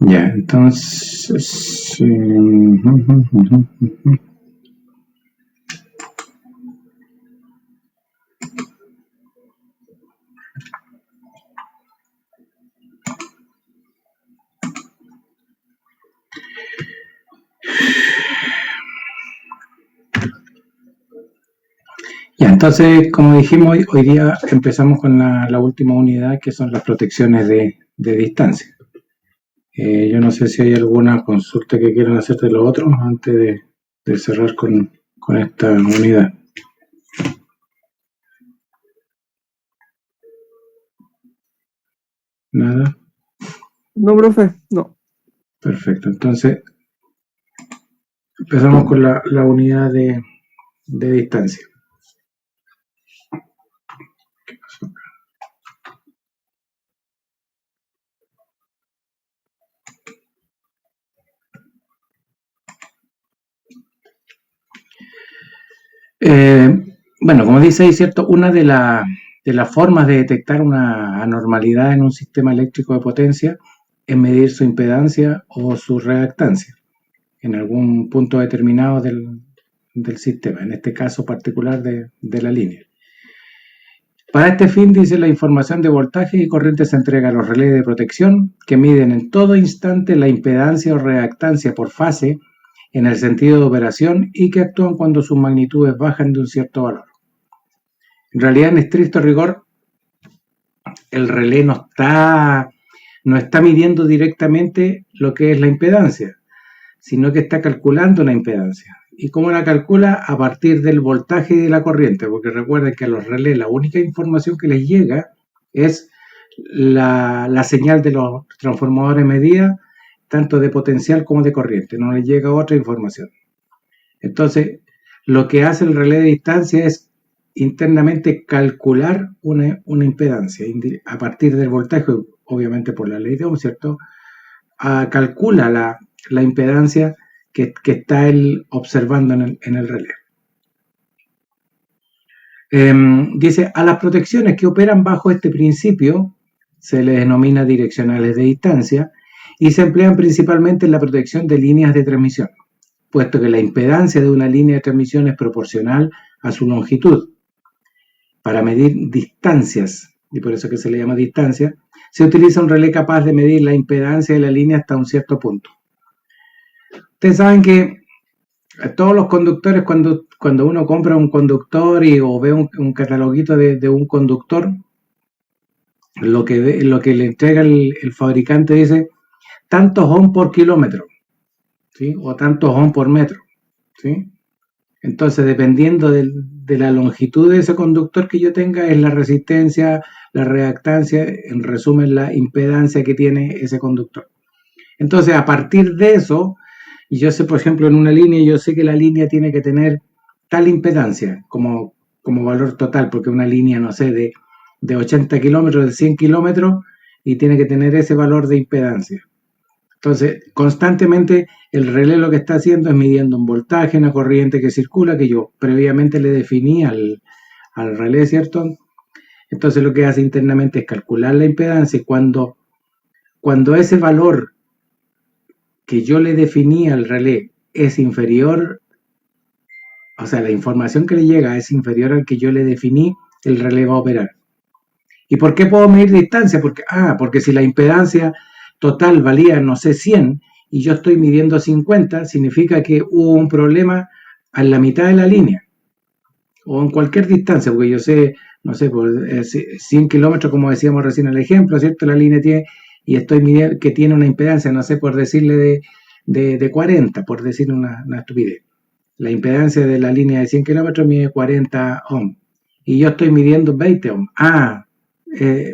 Ya, entonces... Ya, entonces, como dijimos, hoy día empezamos con la última unidad, que son las protecciones de distancia. Yo no sé si hay alguna consulta que quieran hacer de los otros antes de cerrar con esta unidad. ¿Nada? No, profe, no. Perfecto, entonces empezamos con la unidad de distancia. ¿Qué pasó acá? Bueno, como dice ahí, ¿cierto? Una de las formas de detectar una anormalidad en un sistema eléctrico de potencia es medir su impedancia o su reactancia en algún punto determinado del sistema, en este caso particular de la línea. Para este fin, dice, la información de voltaje y corriente se entrega a los relés de protección que miden en todo instante la impedancia o reactancia por fase en el sentido de operación y que actúan cuando sus magnitudes bajan de un cierto valor. En realidad, en estricto rigor, el relé no está midiendo directamente lo que es la impedancia, sino que está calculando la impedancia. ¿Y cómo la calcula? A partir del voltaje de la corriente, porque recuerden que a los relés la única información que les llega es la señal de los transformadores medida, tanto de potencial como de corriente, no les llega otra información. Entonces, lo que hace el relé de distancia es internamente calcular una impedancia a partir del voltaje, obviamente por la ley de Ohm, ¿cierto? Calcula la impedancia que está él observando en el relé. Dice, a las protecciones que operan bajo este principio se les denomina direccionales de distancia y se emplean principalmente en la protección de líneas de transmisión, puesto que la impedancia de una línea de transmisión es proporcional a su longitud. Para medir distancias, y por eso que se le llama distancia, se utiliza un relé capaz de medir la impedancia de la línea hasta un cierto punto. Ustedes saben que todos los conductores, cuando uno compra un conductor o ve un cataloguito de un conductor, lo que le entrega el fabricante dice tantos ohm por kilómetro, ¿sí? O tantos ohm por metro, ¿sí? Entonces, dependiendo de la longitud de ese conductor que yo tenga, es la resistencia, la reactancia, en resumen, la impedancia que tiene ese conductor. Entonces, a partir de eso, yo sé, por ejemplo, en una línea, yo sé que la línea tiene que tener tal impedancia como valor total, porque una línea, no sé, de 80 kilómetros, de 100 kilómetros, y tiene que tener ese valor de impedancia. Entonces, constantemente el relé lo que está haciendo es midiendo un voltaje, una corriente que circula, que yo previamente le definí al relé, ¿cierto? Entonces lo que hace internamente es calcular la impedancia y cuando ese valor que yo le definí al relé es inferior, o sea, la información que le llega es inferior al que yo le definí, el relé va a operar. ¿Y por qué puedo medir distancia? Porque si la impedancia total valía, no sé, 100 y yo estoy midiendo 50, significa que hubo un problema a la mitad de la línea o en cualquier distancia, porque yo sé, no sé, por 100 kilómetros, como decíamos recién en el ejemplo, ¿cierto? La línea tiene, y estoy midiendo que tiene una impedancia, no sé, por decirle de 40, por decir una estupidez. La impedancia de la línea de 100 kilómetros mide 40 ohm y yo estoy midiendo 20 ohm.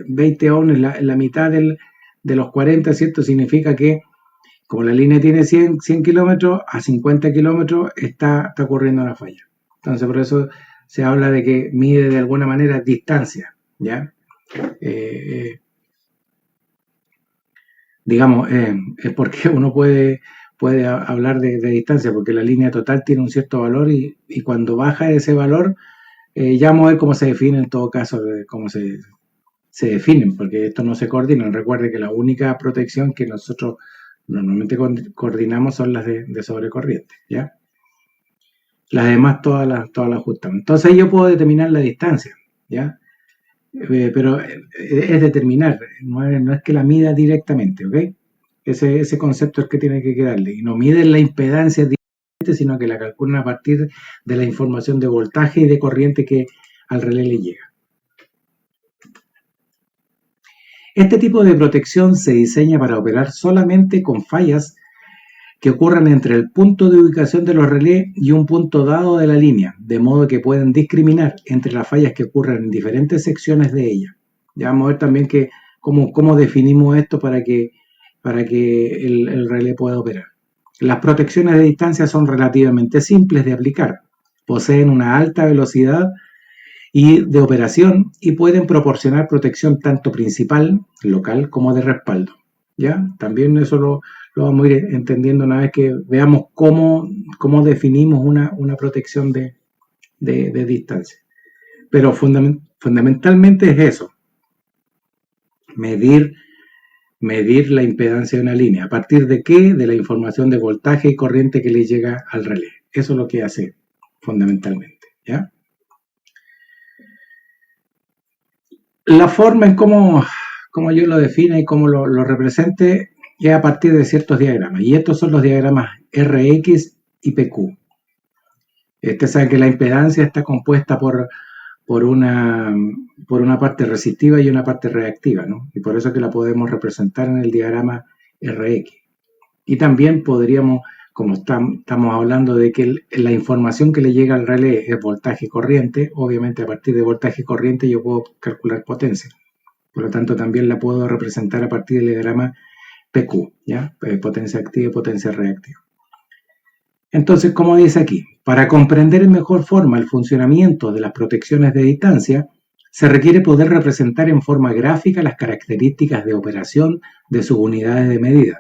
20 ohm es la mitad de los 40, ¿cierto? Significa que como la línea tiene 100 kilómetros, a 50 kilómetros está ocurriendo una falla. Entonces, por eso se habla de que mide de alguna manera distancia, ¿ya? Digamos, es porque uno puede hablar de distancia, porque la línea total tiene un cierto valor y cuando baja ese valor, ya vamos a ver cómo se define en todo caso, cómo se definen, porque esto no se coordina. Recuerde que la única protección que nosotros normalmente coordinamos son las de sobrecorriente, ¿ya? Las demás todas las ajustamos. Entonces yo puedo determinar la distancia, ¿ya? Pero es determinar, no es que la mida directamente, ¿ok? Ese concepto es el que tiene que quedarle. Y no miden la impedancia directamente, sino que la calculan a partir de la información de voltaje y de corriente que al relé le llega. Este tipo de protección se diseña para operar solamente con fallas que ocurran entre el punto de ubicación de los relés y un punto dado de la línea, de modo que pueden discriminar entre las fallas que ocurren en diferentes secciones de ella. Ya vamos a ver también cómo definimos esto para que el relé pueda operar. Las protecciones de distancia son relativamente simples de aplicar, poseen una alta velocidad y de operación y pueden proporcionar protección tanto principal, local, como de respaldo. ¿Ya? También eso lo vamos a ir entendiendo una vez que veamos cómo definimos una protección de distancia. Pero fundamentalmente es eso, medir la impedancia de una línea. ¿A partir de qué? De la información de voltaje y corriente que le llega al relé. Eso es lo que hace fundamentalmente, ¿ya? La forma en cómo yo lo define y cómo lo represente es a partir de ciertos diagramas. Y estos son los diagramas RX y PQ. Ustedes saben que la impedancia está compuesta por una parte resistiva y una parte reactiva, ¿no? Y por eso que la podemos representar en el diagrama RX. Y también podríamos, como estamos hablando de que la información que le llega al relé es voltaje y corriente, obviamente a partir de voltaje y corriente yo puedo calcular potencia. Por lo tanto, también la puedo representar a partir del diagrama PQ, ¿ya? Potencia activa y potencia reactiva. Entonces, como dice aquí, para comprender en mejor forma el funcionamiento de las protecciones de distancia, se requiere poder representar en forma gráfica las características de operación de sus unidades de medida.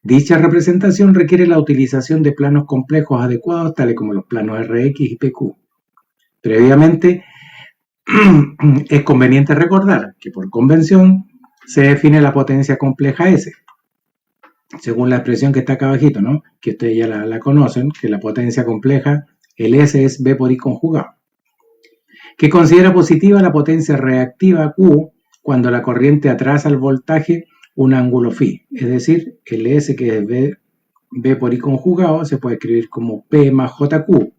Dicha representación requiere la utilización de planos complejos adecuados, tales como los planos RX y PQ. Previamente, es conveniente recordar que por convención se define la potencia compleja S, según la expresión que está acá abajito, ¿no? Que ustedes ya la conocen, que la potencia compleja, el S es V por I conjugado, que considera positiva la potencia reactiva Q cuando la corriente atrasa el voltaje un ángulo phi, es decir, el S que es V por I conjugado se puede escribir como P más JQ,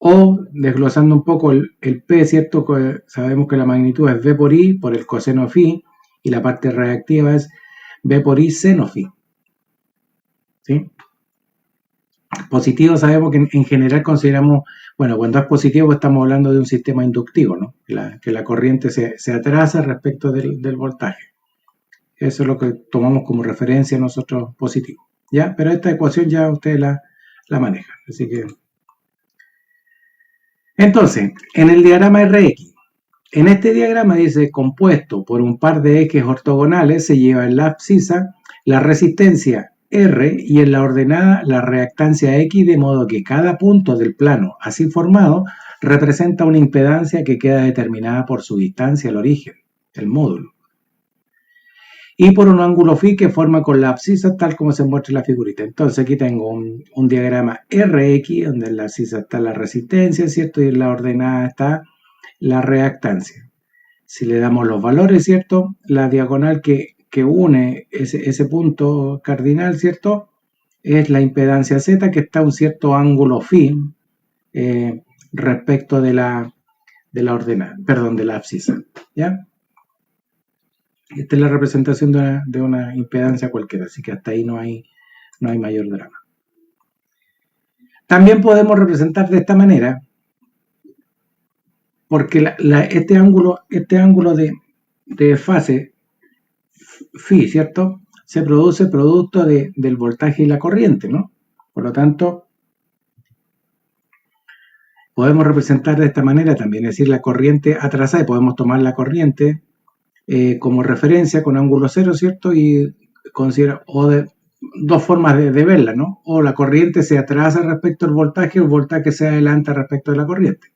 o desglosando un poco el P, ¿cierto? Sabemos que la magnitud es V por I por el coseno phi y la parte reactiva es V por I seno phi. ¿Sí? Positivo sabemos que en general consideramos, bueno, cuando es positivo pues estamos hablando de un sistema inductivo, ¿no? Que la corriente se atrasa respecto del voltaje. Eso es lo que tomamos como referencia nosotros positivo, ¿ya? Pero esta ecuación ya ustedes la manejan, así que... Entonces, en el diagrama RX, en este diagrama dice compuesto por un par de ejes ortogonales, se lleva en la abscisa la resistencia R y en la ordenada la reactancia X, de modo que cada punto del plano así formado representa una impedancia que queda determinada por su distancia al origen, el módulo, y por un ángulo phi que forma con la abscisa tal como se muestra en la figurita. Entonces aquí tengo un diagrama RX donde en la abscisa está la resistencia, ¿cierto? Y en la ordenada está la reactancia. Si le damos los valores, ¿cierto? La diagonal que une ese punto cardinal, ¿cierto? Es la impedancia Z, que está a un cierto ángulo phi respecto de la ordenada, perdón, de la abscisa, ¿ya? Esta es la representación de una impedancia cualquiera, así que hasta ahí no hay mayor drama. También podemos representar de esta manera, porque este ángulo de fase phi, ¿cierto? Se produce producto del voltaje y la corriente, ¿no? Por lo tanto, podemos representar de esta manera también, es decir, la corriente atrasada, y podemos tomar la corriente como referencia con ángulo cero, ¿cierto? Y considera, dos formas de verla, ¿no? O la corriente se atrasa respecto al voltaje, o el voltaje se adelanta respecto de la corriente.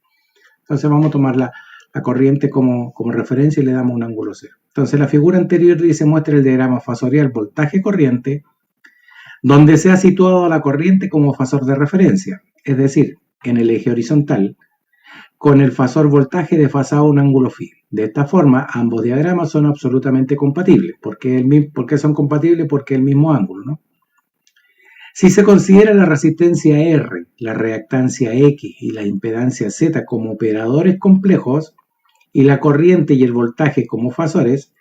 Entonces vamos a tomar la la corriente como referencia y le damos un ángulo cero. Entonces la figura anterior dice muestra el diagrama fasorial voltaje-corriente, donde se ha situado a la corriente como fasor de referencia, es decir, en el eje horizontal, con el fasor voltaje desfasado a un ángulo phi. De esta forma, ambos diagramas son absolutamente compatibles. ¿Por qué son compatibles? Porque es el mismo ángulo, ¿no? Si se considera la resistencia R, la reactancia X y la impedancia Z como operadores complejos y la corriente y el voltaje como fasores,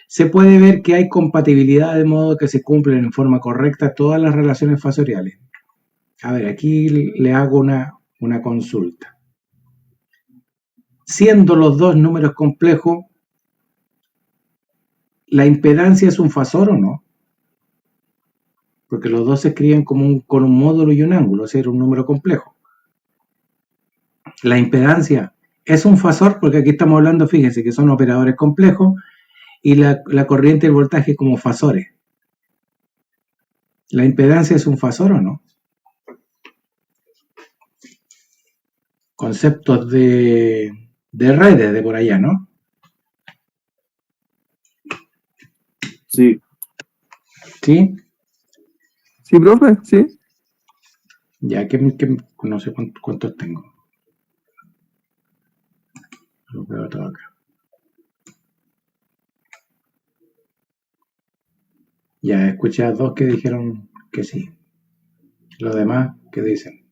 se puede ver que hay compatibilidad de modo que se cumplen en forma correcta todas las relaciones fasoriales. A ver, aquí le hago una consulta. Siendo los dos números complejos, ¿la impedancia es un fasor o no? Porque los dos se escriben con un módulo y un ángulo, o sea, un número complejo. La impedancia es un fasor porque aquí estamos hablando, fíjense, que son operadores complejos y la corriente y el voltaje como fasores. ¿La impedancia es un fasor o no? Conceptos de redes de por allá, ¿no? Sí. ¿Sí? Sí, profe, sí. Ya que no sé cuántos tengo. Lo veo todo acá. Ya escuché a dos que dijeron que sí. Los demás, ¿qué dicen?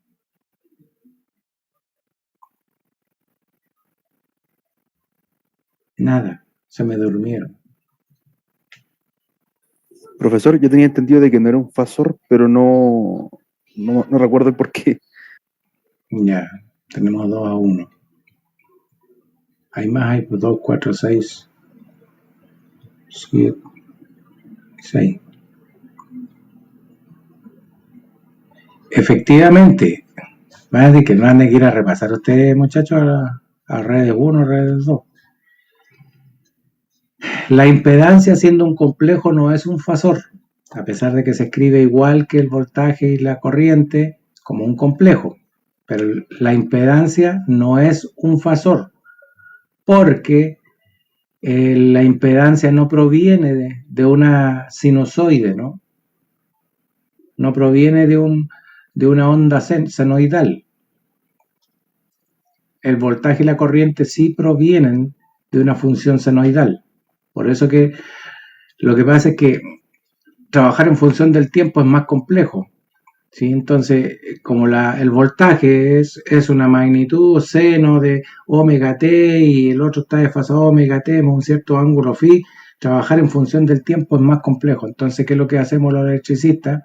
Nada, se me durmieron. Profesor, yo tenía entendido de que no era un fasor, pero no recuerdo el por qué. Ya, tenemos 2-1. Hay más, hay 2, 4, 6, 7, 6. Efectivamente, van a decir que no van a ir a repasar ustedes, muchachos, a redes 1, redes 2. La impedancia siendo un complejo no es un fasor, a pesar de que se escribe igual que el voltaje y la corriente como un complejo. Pero la impedancia no es un fasor, porque la impedancia no proviene de una sinusoide, ¿no? No proviene de una onda senoidal. El voltaje y la corriente sí provienen de una función senoidal. Por eso que lo que pasa es que trabajar en función del tiempo es más complejo, ¿sí? Entonces, como el voltaje es una magnitud seno de omega t y el otro está desfasado omega t en un cierto ángulo phi, trabajar en función del tiempo es más complejo. Entonces, ¿qué es lo que hacemos los electricistas?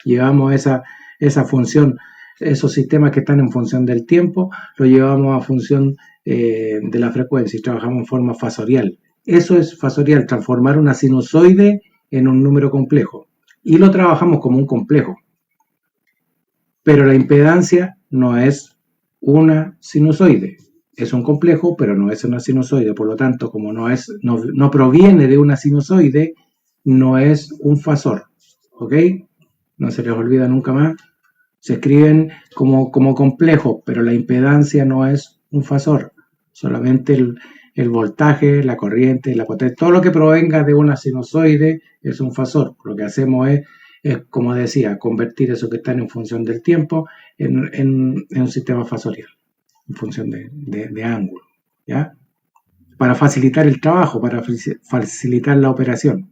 Llevamos esa función, esos sistemas que están en función del tiempo, lo llevamos a función de la frecuencia y trabajamos en forma fasorial. Eso es fasorial, transformar una sinusoide en un número complejo. Y lo trabajamos como un complejo. Pero la impedancia no es una sinusoide. Es un complejo, pero no es una sinusoide. Por lo tanto, como no proviene de una sinusoide, no es un fasor. ¿Ok? No se les olvida nunca más. Se escriben como complejos, pero la impedancia no es un fasor. Solamente el voltaje, la corriente, la potencia, todo lo que provenga de una sinusoide es un fasor. Lo que hacemos es, como decía, convertir eso que está en función del tiempo en un sistema fasorial, en función de ángulo, ¿ya? Para facilitar el trabajo, para facilitar la operación.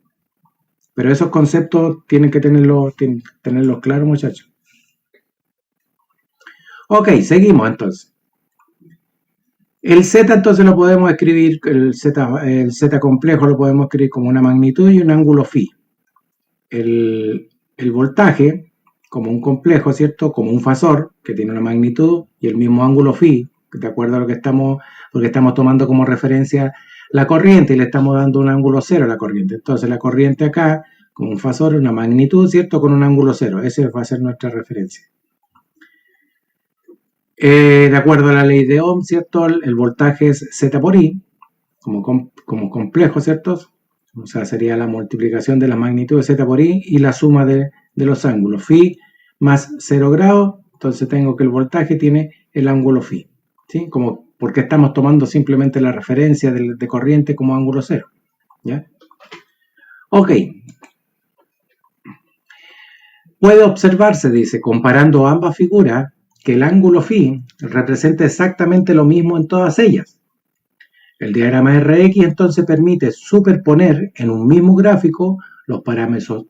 Pero esos conceptos tienen que tenerlos claros, muchachos. Ok, seguimos entonces. El Z entonces lo podemos escribir, el Z complejo lo podemos escribir como una magnitud y un ángulo phi. El voltaje como un complejo, ¿cierto? Como un fasor que tiene una magnitud y el mismo ángulo phi, de acuerdo a lo que porque estamos tomando como referencia la corriente y le estamos dando un ángulo cero a la corriente. Entonces la corriente acá, como un fasor, una magnitud, ¿cierto? Con un ángulo cero. Ese va a ser nuestra referencia. De acuerdo a la ley de Ohm, ¿cierto? El voltaje es Z por I, como complejo, ¿cierto? O sea, sería la multiplicación de la magnitud de Z por I y la suma de los ángulos. Phi más 0 grados, entonces tengo que el voltaje tiene el ángulo phi, ¿sí? Como porque estamos tomando simplemente la referencia de corriente como ángulo cero, ¿ya? Ok. Puede observarse, dice, comparando ambas figuras, que el ángulo phi representa exactamente lo mismo en todas ellas. El diagrama RX entonces permite superponer en un mismo gráfico los parámetros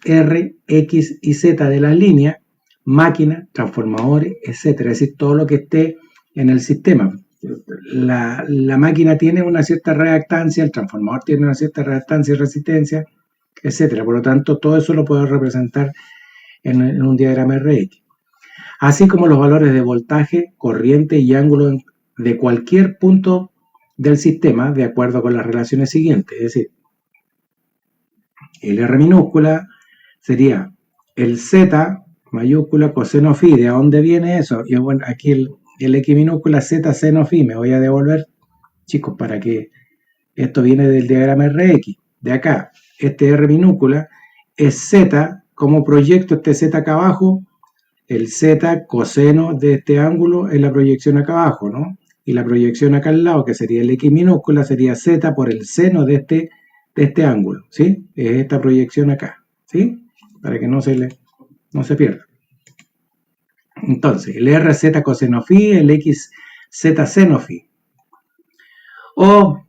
R, X y Z de las líneas, máquinas, transformadores, etc. Es decir, todo lo que esté en el sistema. La máquina tiene una cierta reactancia, el transformador tiene una cierta reactancia y resistencia, etc. Por lo tanto, todo eso lo puedo representar en un diagrama RX. Así como los valores de voltaje, corriente y ángulo de cualquier punto del sistema de acuerdo con las relaciones siguientes. Es decir, el R minúscula sería el Z mayúscula coseno phi. ¿De dónde viene eso? Y bueno, aquí el X minúscula Z seno phi. Me voy a devolver, chicos, para que esto viene del diagrama RX. De acá, este R minúscula es Z. Como proyecto este Z acá abajo, el Z coseno de este ángulo es la proyección acá abajo, ¿no? Y la proyección acá al lado, que sería el X minúscula, sería Z por el seno de este ángulo, ¿sí? Es esta proyección acá, ¿sí? Para que no se pierda. Entonces, el RZ coseno phi, el XZ seno phi. O,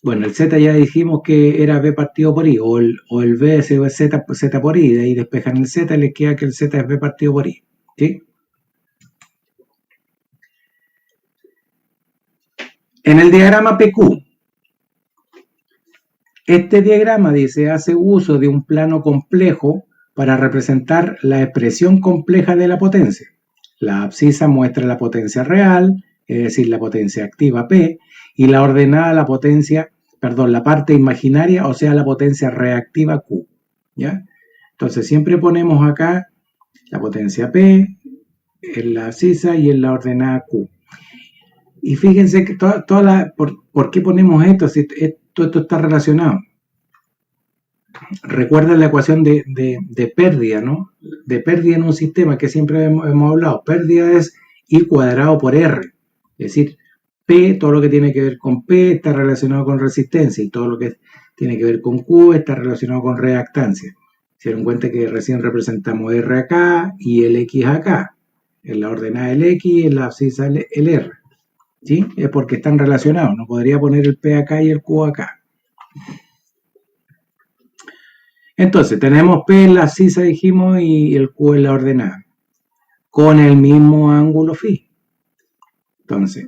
bueno, el Z ya dijimos que era B partido por I, o el B es Z por I, de ahí despejan el Z y les queda que el Z es B partido por I, ¿sí? En el diagrama PQ, este diagrama dice hace uso de un plano complejo para representar la expresión compleja de la potencia. La abscisa muestra la potencia real, es decir, la potencia activa P, y la ordenada la parte imaginaria, o sea, la potencia reactiva Q, ¿ya? Entonces siempre ponemos acá la potencia P en la abscisa y en la ordenada Q. Y fíjense que ¿por qué ponemos esto? Si esto está relacionado. Recuerden la ecuación de pérdida, ¿no? De pérdida en un sistema que siempre hemos hablado. Pérdida es I cuadrado por R. Es decir, P, todo lo que tiene que ver con P está relacionado con resistencia y todo lo que tiene que ver con Q está relacionado con reactancia. Se dieron cuenta que recién representamos R acá y el X acá. En la ordenada el X, en la abscisa el R. ¿Sí? Es porque están relacionados. No podría poner el P acá y el Q acá. Entonces, tenemos P en la abscisa, dijimos, y el Q en la ordenada, con el mismo ángulo phi. Entonces,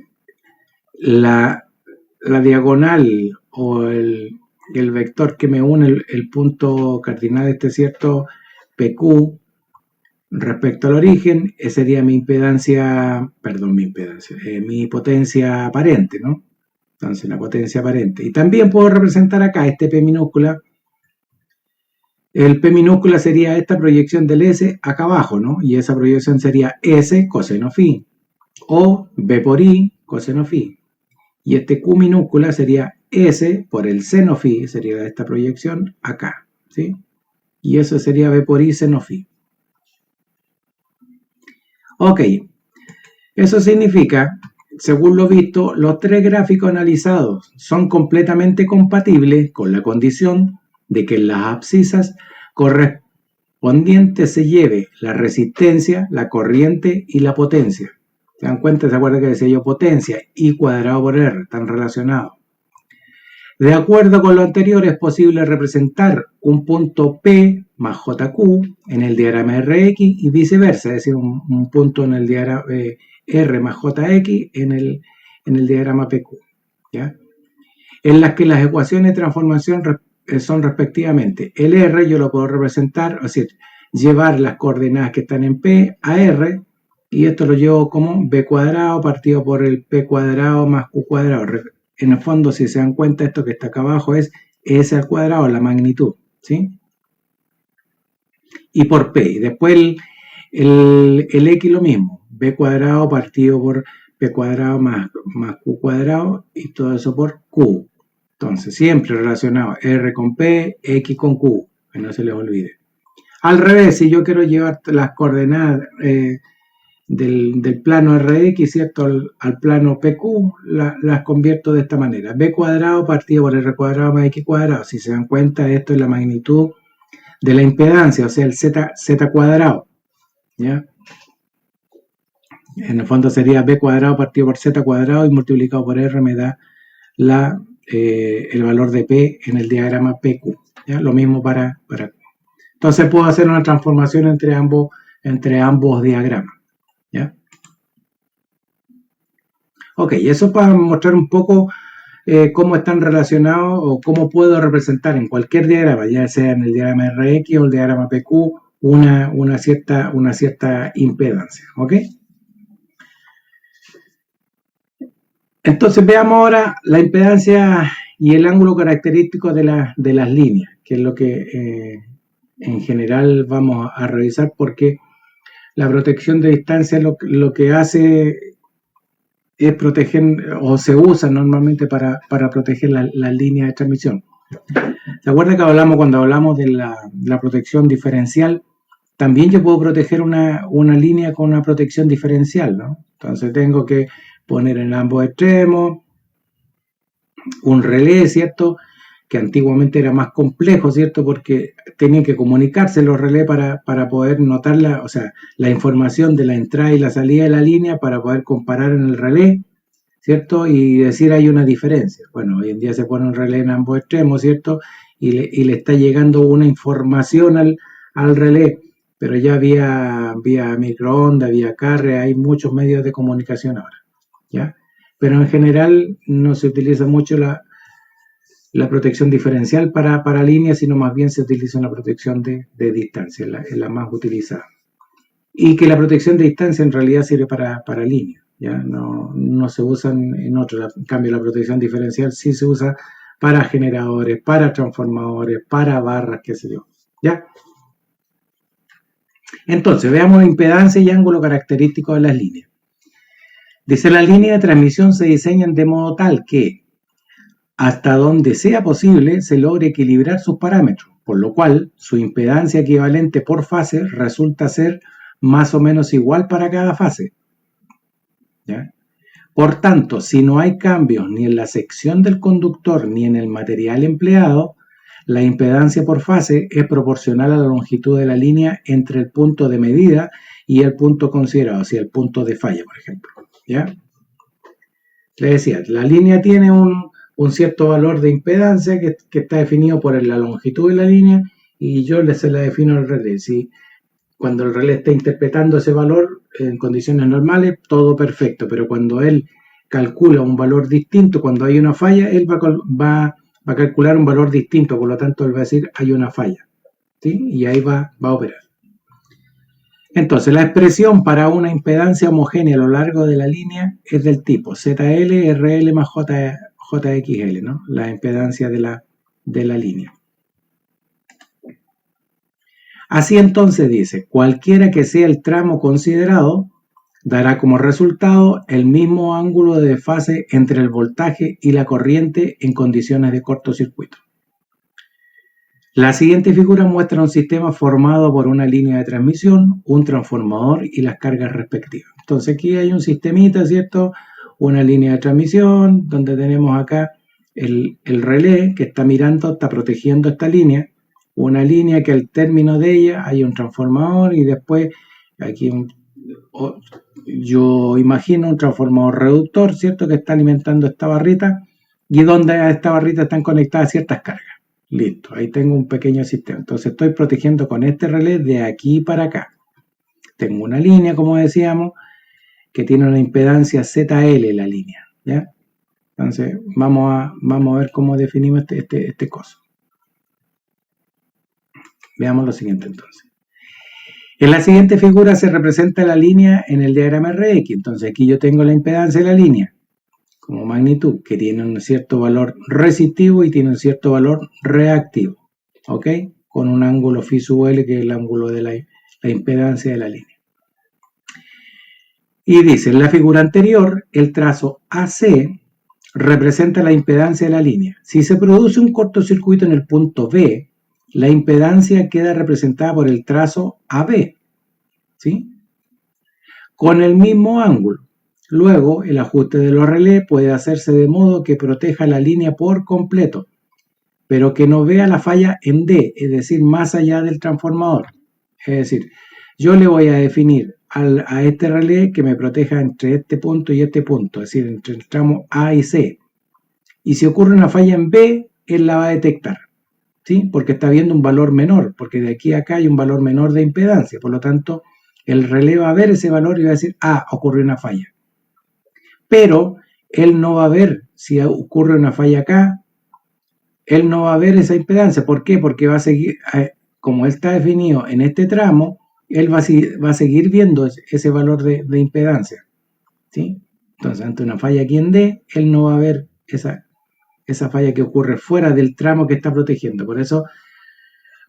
la diagonal o el vector que me une el punto cardinal de este cierto PQ respecto al origen, sería mi mi potencia aparente, ¿no? Entonces, la potencia aparente. Y también puedo representar acá este P minúscula. El P minúscula sería esta proyección del S acá abajo, ¿no? Y esa proyección sería S coseno phi. O B por I coseno phi. Y este Q minúscula sería S por el seno phi, sería esta proyección acá, ¿sí? Y eso sería B por I seno phi. Ok, eso significa, según lo visto, los tres gráficos analizados son completamente compatibles con la condición de que en las abscisas correspondientes se lleve la resistencia, la corriente y la potencia. ¿Se dan cuenta? ¿Se acuerdan que decía yo potencia? I cuadrado por R, están relacionados. De acuerdo con lo anterior, es posible representar un punto P más JQ en el diagrama RX y viceversa, es decir, un punto en el diagrama R más JX en el diagrama PQ, ¿ya? En las que las ecuaciones de transformación son respectivamente el R, yo lo puedo representar, es decir, llevar las coordenadas que están en P a R, y esto lo llevo como B cuadrado partido por el P cuadrado más Q cuadrado. En el fondo, si se dan cuenta, esto que está acá abajo es S al cuadrado, la magnitud, ¿sí? Y por P. Y después el X lo mismo, B cuadrado partido por P cuadrado más Q cuadrado y todo eso por Q. Entonces, siempre relacionado R con P, X con Q, que no se les olvide. Al revés, si yo quiero llevar las coordenadas del plano Rx, ¿cierto? Al plano PQ, las convierto de esta manera. B cuadrado partido por R cuadrado más X cuadrado. Si se dan cuenta, esto es la magnitud de la impedancia, o sea, el Z cuadrado, ¿ya? En el fondo sería B cuadrado partido por Z cuadrado y multiplicado por R me da el valor de P en el diagrama PQ, ¿ya? Lo mismo para Q. Entonces puedo hacer una transformación entre ambos diagramas, ¿ya? Ok, eso para mostrar un poco cómo están relacionados o cómo puedo representar en cualquier diagrama, ya sea en el diagrama Rx o el diagrama PQ, una cierta impedancia, ¿ok? Entonces veamos ahora la impedancia y el ángulo característico de las líneas, que es lo que en general vamos a revisar, porque la protección de distancia lo que hace es proteger, o se usa normalmente para proteger las líneas de transmisión. ¿Se acuerdan que cuando hablamos de la protección diferencial? También yo puedo proteger una línea con una protección diferencial, ¿no? Entonces tengo que poner en ambos extremos un relé, ¿cierto? Que antiguamente era más complejo, ¿cierto? Porque tenían que comunicarse los relés para poder notar la información de la entrada y la salida de la línea para poder comparar en el relé, ¿cierto? Y decir hay una diferencia. Bueno, hoy en día se pone un relé en ambos extremos, ¿cierto? Y le está llegando una información al relé, pero ya vía microondas, vía carre, hay muchos medios de comunicación ahora, ¿ya? Pero en general no se utiliza mucho la protección diferencial para líneas, sino más bien se utiliza una protección de distancia, es la más utilizada. Y que la protección de distancia en realidad sirve para líneas, ¿ya? No se usa en otros. En cambio, la protección diferencial sí se usa para generadores, para transformadores, para barras, qué sé yo, ¿ya? Entonces, veamos impedancia y ángulo característico de las líneas. Dice, las líneas de transmisión se diseñan de modo tal que hasta donde sea posible se logre equilibrar sus parámetros, por lo cual su impedancia equivalente por fase resulta ser más o menos igual para cada fase, ¿ya? Por tanto, si no hay cambios ni en la sección del conductor ni en el material empleado, la impedancia por fase es proporcional a la longitud de la línea entre el punto de medida y el punto considerado, o sea, el punto de falla, por ejemplo, ¿ya? Les decía, la línea tiene un cierto valor de impedancia que está definido por la longitud de la línea y yo se la defino al relé. Si cuando el relé está interpretando ese valor en condiciones normales, todo perfecto, pero cuando él calcula un valor distinto, cuando hay una falla, él va a calcular un valor distinto, por lo tanto él va a decir hay una falla, ¿sí? Y ahí va a operar. Entonces, la expresión para una impedancia homogénea a lo largo de la línea es del tipo ZL, RL más JXL, ¿no? La impedancia de la línea. Así entonces dice, cualquiera que sea el tramo considerado, dará como resultado el mismo ángulo de desfase entre el voltaje y la corriente en condiciones de cortocircuito. La siguiente figura muestra un sistema formado por una línea de transmisión, un transformador y las cargas respectivas. Entonces aquí hay un sistemita, ¿cierto? Una línea de transmisión, donde tenemos acá el relé que está mirando, está protegiendo esta línea. Una línea que al término de ella hay un transformador y después aquí yo imagino un transformador reductor, ¿cierto? Que está alimentando esta barrita y donde a esta barrita están conectadas ciertas cargas. Listo, ahí tengo un pequeño sistema. Entonces estoy protegiendo con este relé de aquí para acá. Tengo una línea, como decíamos, que tiene una impedancia ZL la línea, ¿ya? Entonces vamos a ver cómo definimos este coso. Veamos lo siguiente entonces. En la siguiente figura se representa la línea en el diagrama RX. Entonces aquí yo tengo la impedancia de la línea como magnitud, que tiene un cierto valor resistivo y tiene un cierto valor reactivo, ¿ok? Con un ángulo phi sub L, que es el ángulo de la impedancia de la línea. Y dice, en la figura anterior, el trazo AC representa la impedancia de la línea. Si se produce un cortocircuito en el punto B, la impedancia queda representada por el trazo AB, ¿sí? con el mismo ángulo. Luego, el ajuste de los relés puede hacerse de modo que proteja la línea por completo, pero que no vea la falla en D, es decir, más allá del transformador. Es decir, yo le voy a definir a este relé que me proteja entre este punto y este punto, es decir, entre el tramo A y C. Y si ocurre una falla en B, él la va a detectar, ¿sí? Porque está viendo un valor menor, porque de aquí a acá hay un valor menor de impedancia. Por lo tanto, el relé va a ver ese valor y va a decir, ah, ocurrió una falla. Pero él no va a ver si ocurre una falla acá, él no va a ver esa impedancia. ¿Por qué? Porque va a seguir, como él está definido en este tramo, él va a seguir viendo ese valor de impedancia, ¿sí? Entonces, ante una falla aquí en D, él no va a ver esa falla que ocurre fuera del tramo que está protegiendo. Por eso,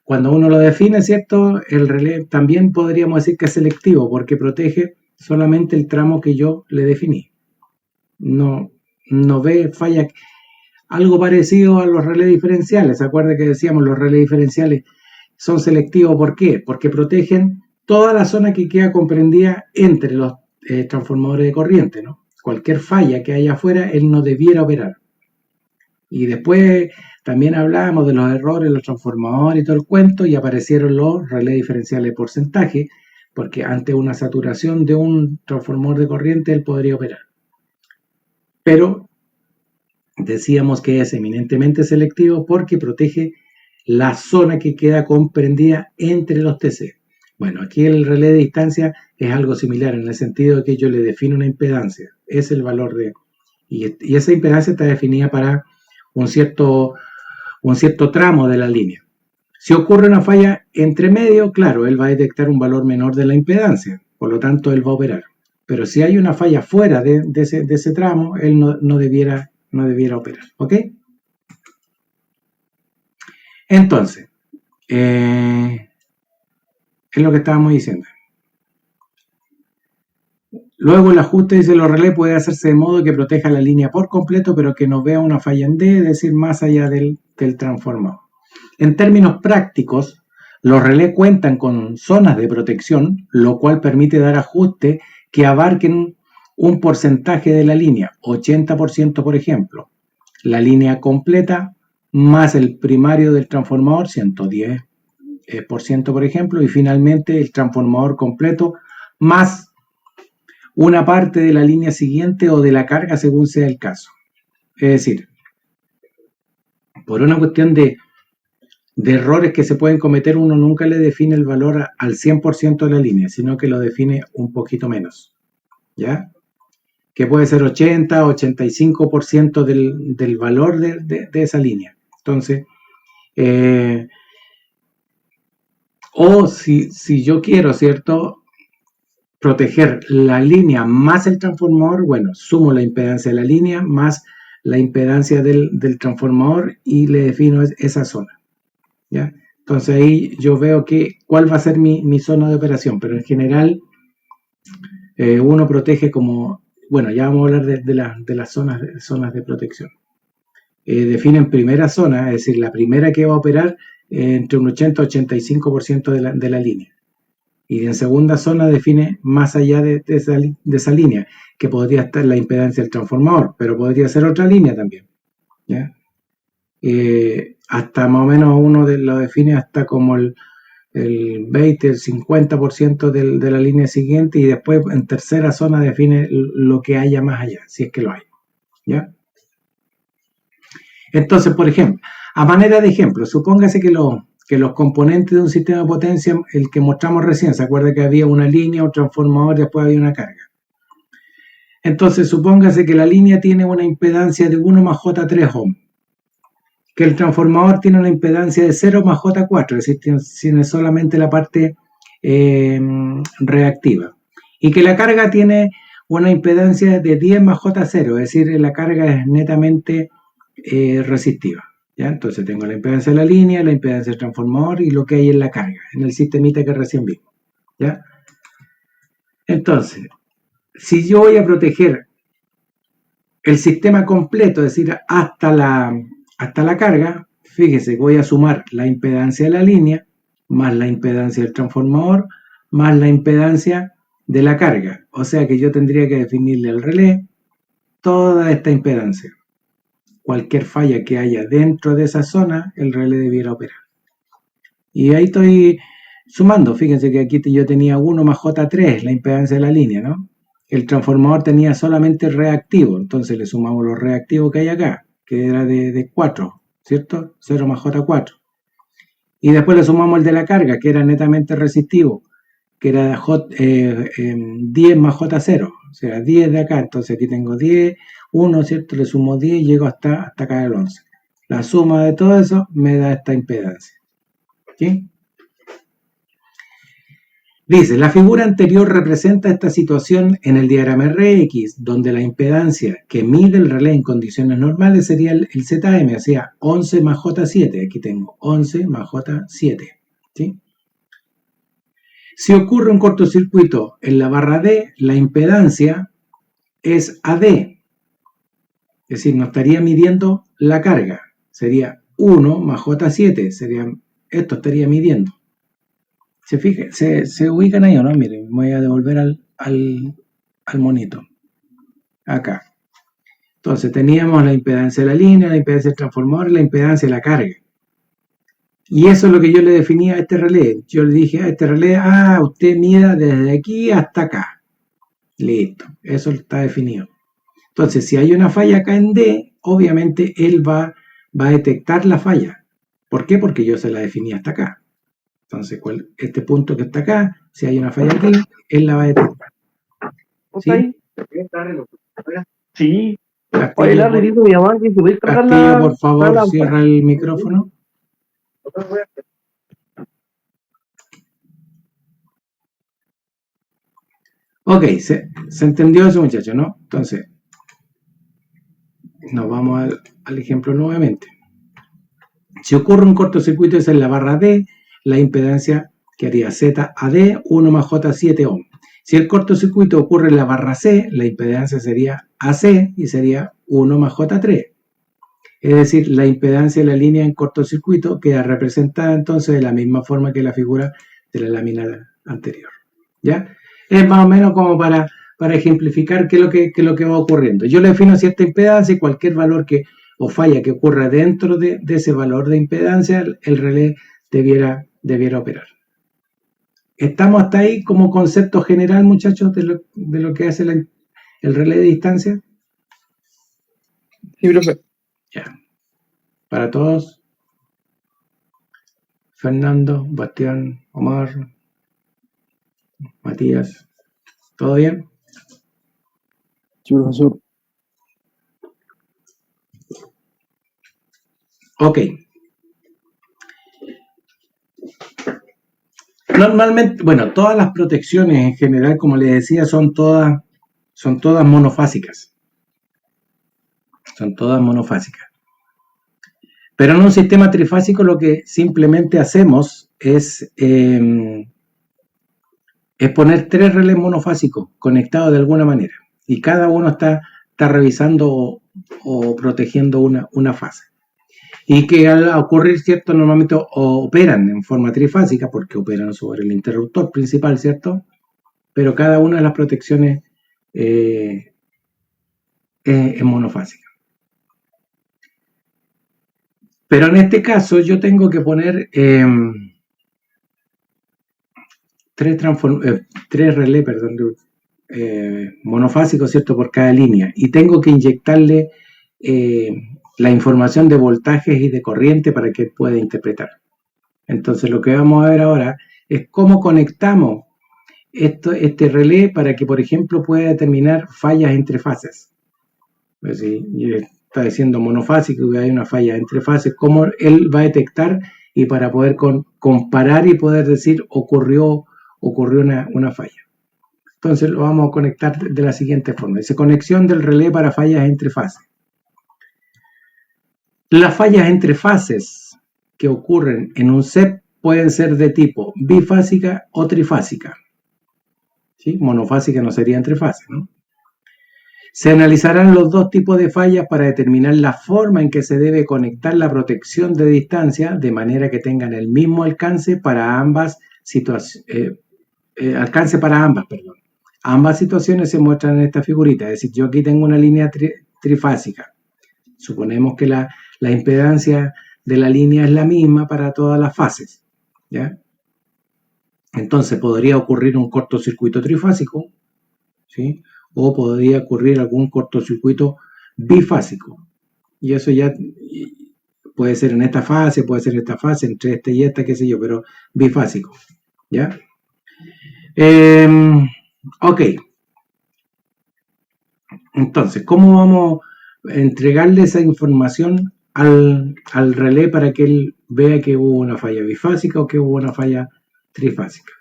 cuando uno lo define, ¿cierto? El relé también podríamos decir que es selectivo, porque protege solamente el tramo que yo le definí. No ve falla. Algo parecido a los relés diferenciales. ¿Se acuerda que decíamos los relés diferenciales son selectivos? ¿Por qué? Porque protegen toda la zona que queda comprendida entre los transformadores de corriente, ¿no? Cualquier falla que haya afuera, él no debiera operar. Y después también hablábamos de los errores, los transformadores y todo el cuento, y aparecieron los relés diferenciales de porcentaje, porque ante una saturación de un transformador de corriente, él podría operar. Pero decíamos que es eminentemente selectivo porque protege la zona que queda comprendida entre los TC. Bueno, aquí el relé de distancia es algo similar en el sentido de que yo le defino una impedancia, es el valor de... Y esa impedancia está definida para un cierto tramo de la línea. Si ocurre una falla entre medio, claro, él va a detectar un valor menor de la impedancia, por lo tanto él va a operar. Pero si hay una falla fuera de ese tramo, él no debiera operar, ¿ok? Entonces, es lo que estábamos diciendo. Luego el ajuste, dice, los relés puede hacerse de modo que proteja la línea por completo, pero que no vea una falla en D, es decir, más allá del transformador. En términos prácticos, los relés cuentan con zonas de protección, lo cual permite dar ajustes que abarquen un porcentaje de la línea, 80% por ejemplo, la línea completa más el primario del transformador, 110% por ejemplo, y finalmente el transformador completo más una parte de la línea siguiente o de la carga según sea el caso. Es decir, por una cuestión de errores que se pueden cometer, uno nunca le define el valor al 100% de la línea, sino que lo define un poquito menos, ¿ya? Que puede ser 80, 85% del valor de esa línea. Entonces, o si yo quiero, ¿cierto?, proteger la línea más el transformador, bueno, sumo la impedancia de la línea más la impedancia del transformador y le defino esa zona, ¿ya? Entonces ahí yo veo cuál va a ser mi zona de operación, pero en general uno protege como, bueno, ya vamos a hablar de las zonas de protección. Definen primera zona, es decir, la primera que va a operar entre un 80 y 85% de la línea. Y en segunda zona define más allá de esa línea, que podría estar la impedancia del transformador, pero podría ser otra línea también, ¿ya? Hasta más o menos uno lo define hasta como el 20, el 50% de la línea siguiente, y después en tercera zona define lo que haya más allá, si es que lo hay, ¿ya? Entonces, por ejemplo, a manera de ejemplo, supóngase que los componentes de un sistema de potencia, el que mostramos recién, se acuerda que había una línea, un transformador, después había una carga. Entonces, supóngase que la línea tiene una impedancia de 1 más J3 ohm, que el transformador tiene una impedancia de 0 más J4, es decir, tiene solamente la parte reactiva, y que la carga tiene una impedancia de 10 más J0, es decir, la carga es netamente resistiva, ¿ya? Entonces tengo la impedancia de la línea, la impedancia del transformador y lo que hay en la carga, en el sistemita que recién vimos, ¿ya? Entonces, si yo voy a proteger el sistema completo, es decir, hasta la carga, fíjese, voy a sumar la impedancia de la línea, más la impedancia del transformador, más la impedancia de la carga. O sea que yo tendría que definirle al relé toda esta impedancia. Cualquier falla que haya dentro de esa zona, el relé debiera operar. Y ahí estoy sumando. Fíjense que aquí yo tenía 1 más J3, la impedancia de la línea, ¿no? El transformador tenía solamente reactivo, entonces le sumamos los reactivos que hay acá, que era de 4, ¿cierto? 0 más J4. Y después le sumamos el de la carga, que era netamente resistivo, que era 10 más J0, o sea, 10 de acá. Entonces aquí tengo 10, 1, ¿cierto? Le sumo 10 y llego hasta acá el 11. La suma de todo eso me da esta impedancia. ¿Sí? Dice, la figura anterior representa esta situación en el diagrama RX, donde la impedancia que mide el relé en condiciones normales sería el ZM, o sea, 11 más J7. Aquí tengo 11 más J7. ¿Sí? Si ocurre un cortocircuito en la barra D, la impedancia es AD. Es decir, no estaría midiendo la carga. Sería 1 más J7. Esto estaría midiendo. Se ubican ahí o no. Miren, voy a devolver al monito. Acá. Entonces teníamos la impedancia de la línea, la impedancia del transformador y la impedancia de la carga. Y eso es lo que yo le definía a este relé. Yo le dije a este relé, usted mida desde aquí hasta acá. Listo, eso está definido. Entonces, si hay una falla acá en D, obviamente él va a detectar la falla. ¿Por qué? Porque yo se la definí hasta acá. Entonces, este punto que está acá, si hay una falla aquí, él la va a detectar. ¿Sí? Sí. Castillo, Oye, Larry, dijo mi mamá que si podéis cargar Castillo, por favor, cierra el micrófono. Ok, se entendió eso, muchachos, ¿no? Entonces, nos vamos al ejemplo nuevamente. Si ocurre un cortocircuito, esa es la barra D, la impedancia que haría ZAD 1 más J7 ohm. Si el cortocircuito ocurre en la barra C, la impedancia sería AC y sería 1 más J3. Es decir, la impedancia de la línea en cortocircuito queda representada entonces de la misma forma que la figura de la lámina anterior. ¿Ya? Es más o menos como para ejemplificar qué es lo que va ocurriendo. Yo le defino cierta impedancia y cualquier valor o falla que ocurra dentro de ese valor de impedancia, el relé debiera operar. ¿Estamos hasta ahí como concepto general, muchachos, de lo que hace el relé de distancia? Sí, profe. Ya. Para todos. Fernando, Bastián, Omar, Matías. ¿Todo bien? Sí, profesor. Ok. Normalmente, bueno, todas las protecciones en general, como les decía, son todas monofásicas. Son todas monofásicas. Pero en un sistema trifásico lo que simplemente hacemos es poner 3 relés monofásicos conectados de alguna manera. Y cada uno está revisando o protegiendo una fase. Y que al ocurrir, ¿cierto? Normalmente operan en forma trifásica porque operan sobre el interruptor principal, ¿cierto? Pero cada una de las protecciones es monofásica. Pero en este caso yo tengo que poner 3 relés, monofásicos, ¿cierto? Por cada línea. Y tengo que inyectarle la información de voltajes y de corriente para que él pueda interpretar. Entonces lo que vamos a ver ahora es cómo conectamos este relé para que, por ejemplo, pueda determinar fallas entre fases. Pues si está diciendo monofásico que hay una falla entre fases, cómo él va a detectar y para poder comparar y poder decir ocurrió una falla. Entonces lo vamos a conectar de la siguiente forma. Dice conexión del relé para fallas entre fases. Las fallas entre fases que ocurren en un CEP pueden ser de tipo bifásica o trifásica. ¿Sí? Monofásica no sería entre fases, ¿no? Se analizarán los dos tipos de fallas para determinar la forma en que se debe conectar la protección de distancia de manera que tengan el mismo alcance para ambas situaciones. Ambas situaciones se muestran en esta figurita, es decir, yo aquí tengo una línea trifásica. Suponemos que la impedancia de la línea es la misma para todas las fases, ¿ya? Entonces podría ocurrir un cortocircuito trifásico, ¿sí? O podría ocurrir algún cortocircuito bifásico. Y eso ya puede ser en esta fase, puede ser en esta fase, entre esta y esta, qué sé yo, pero bifásico, ¿ya? Ok. Entonces, ¿cómo vamos a entregarle esa información al relé para que él vea que hubo una falla bifásica o que hubo una falla trifásica?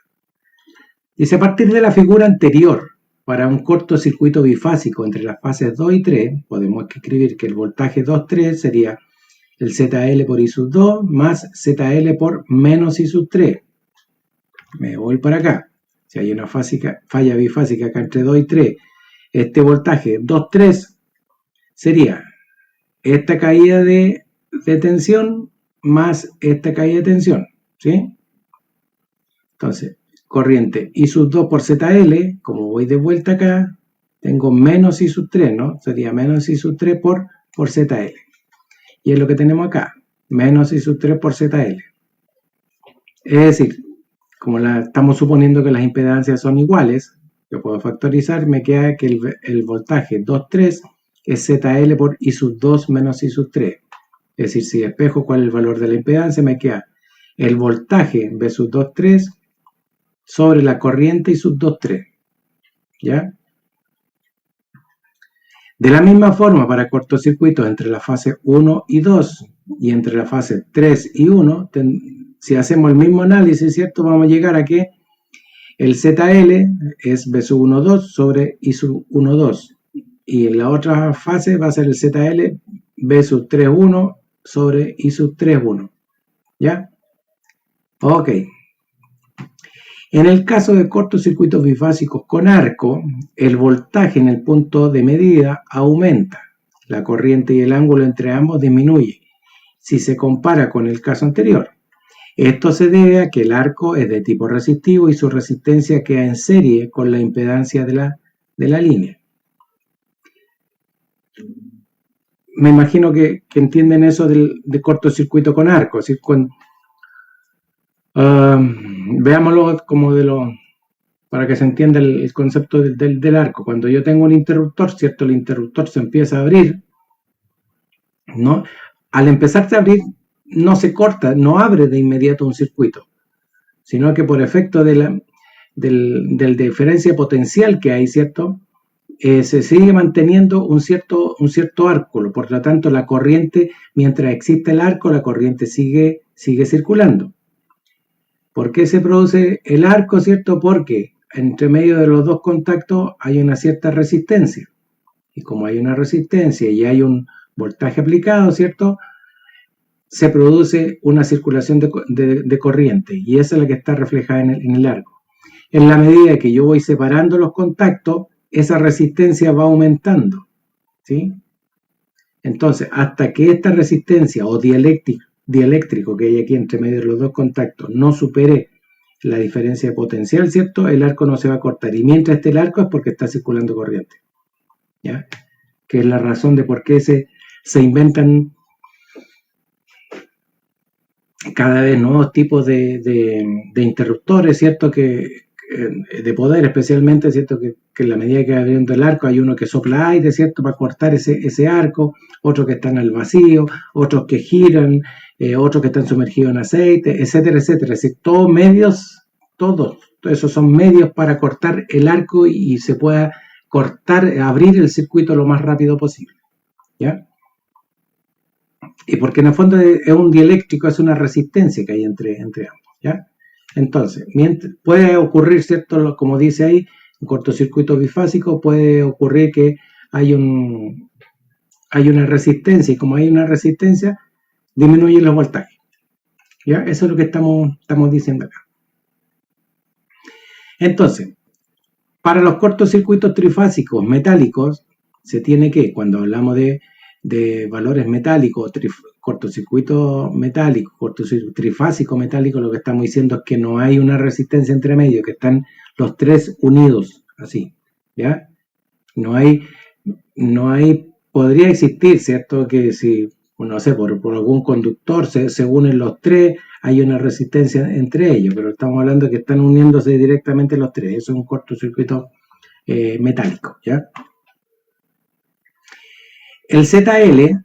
Dice, a partir de la figura anterior, para un cortocircuito bifásico entre las fases 2 y 3, podemos escribir que el voltaje 2,3 sería el ZL por I sub 2 más ZL por menos I sub 3. Me voy para acá. Si hay una falla bifásica acá entre 2 y 3, este voltaje 2,3 sería esta caída de tensión más esta caída de tensión, ¿sí? Entonces, corriente I sub 2 por ZL, como voy de vuelta acá, tengo menos I sub 3, ¿no? Sería menos I sub 3 por ZL. Y es lo que tenemos acá, menos I sub 3 por ZL. Es decir, como estamos suponiendo que las impedancias son iguales, yo puedo factorizar, me queda que el voltaje 2,3 es ZL por I sub 2 menos I sub 3. Es decir, si despejo cuál es el valor de la impedancia, me queda el voltaje V sub 2,3 sobre la corriente I sub 2,3. ¿Ya? De la misma forma, para cortocircuitos entre la fase 1 y 2 y entre la fase 3 y 1, si hacemos el mismo análisis, ¿cierto? Vamos a llegar a que el ZL es V sub 1,2 sobre I sub 1,2. Y en la otra fase va a ser el ZL V sub 3,1 sobre I sub 3,1. ¿Ya? Ok. En el caso de cortocircuitos bifásicos con arco, el voltaje en el punto de medida aumenta. La corriente y el ángulo entre ambos disminuye, si se compara con el caso anterior. Esto se debe a que el arco es de tipo resistivo y su resistencia queda en serie con la impedancia de la línea. Me imagino que entienden eso del cortocircuito con arco. ¿Sí? Veámoslo como para que se entienda el concepto del arco. Cuando yo tengo un interruptor, ¿cierto? El interruptor se empieza a abrir, ¿no? Al empezarse a abrir, no se corta, no abre de inmediato un circuito, sino que por efecto del diferencia potencial que hay, ¿cierto? Se sigue manteniendo un cierto arco, por lo tanto la corriente, mientras existe el arco, la corriente sigue circulando. ¿Por qué se produce el arco, cierto? Porque entre medio de los dos contactos hay una cierta resistencia, y como hay una resistencia y hay un voltaje aplicado, ¿cierto? Se produce una circulación de corriente, y esa es la que está reflejada en el arco. En la medida que yo voy separando los contactos, esa resistencia va aumentando, ¿sí? Entonces, hasta que esta resistencia o dieléctrico que hay aquí entre medio de los dos contactos no supere la diferencia de potencial, ¿cierto? El arco no se va a cortar, y mientras esté el arco es porque está circulando corriente, ¿ya? Que es la razón de por qué se inventan cada vez nuevos tipos de interruptores, ¿cierto? De poder especialmente, ¿cierto? Que en la medida que va abriendo el arco hay uno que sopla aire, ¿cierto? Para cortar ese arco, otros que están al vacío, otros que giran, otros que están sumergidos en aceite, etcétera, etcétera. Es decir, todos esos son medios para cortar el arco y se pueda abrir el circuito lo más rápido posible, ¿ya? Y porque en el fondo es un dieléctrico, es una resistencia que hay entre ambos, ¿ya? Entonces, puede ocurrir, ¿cierto? Como dice ahí, un cortocircuito bifásico puede ocurrir que hay una resistencia, y como hay una resistencia, disminuyen los voltajes, ¿ya? Eso es lo que estamos diciendo acá. Entonces, para los cortocircuitos trifásicos metálicos, se tiene que, cuando hablamos de valores metálicos, cortocircuito metálico, cortocircuito trifásico metálico, lo que estamos diciendo es que no hay una resistencia entre medio, que están los tres unidos así, ¿ya? No hay, podría existir, ¿cierto? Que si, no sé, por algún conductor se unen los tres, hay una resistencia entre ellos, pero estamos hablando de que están uniéndose directamente los tres, eso es un cortocircuito metálico, ¿ya? El ZL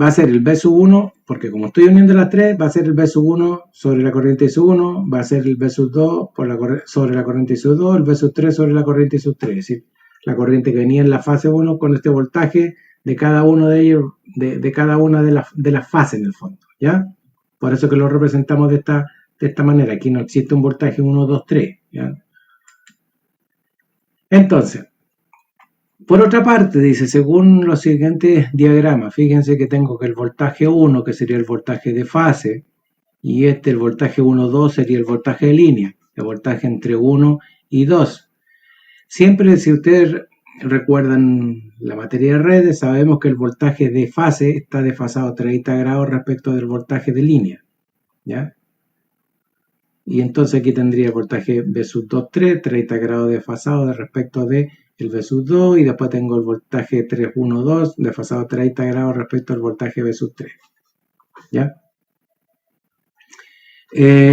va a ser el B sub 1, porque como estoy uniendo las tres, va a ser el B sub 1 sobre la corriente I sub 1, va a ser el B sub 2 sobre la corriente I sub 2, el B sub 3 sobre la corriente I sub 3, es decir, la corriente que venía en la fase 1 con este voltaje de cada uno de ellos, de cada una de las fases en el fondo, ¿ya? Por eso que lo representamos de esta manera, aquí no existe un voltaje 1, 2, 3, ¿ya? Entonces, por otra parte, dice, según los siguientes diagramas, fíjense que tengo que el voltaje 1, que sería el voltaje de fase, y el voltaje 1, 2 sería el voltaje de línea, el voltaje entre 1 y 2. Siempre, si ustedes recuerdan la materia de redes, sabemos que el voltaje de fase está desfasado 30 grados respecto del voltaje de línea, ¿ya? Y entonces aquí tendría el voltaje B sub 2, 3, 30 grados desfasado respecto de el B sub 2, y después tengo el voltaje 3, 1, 2, desfasado 30 grados respecto al voltaje B sub 3. ¿Ya?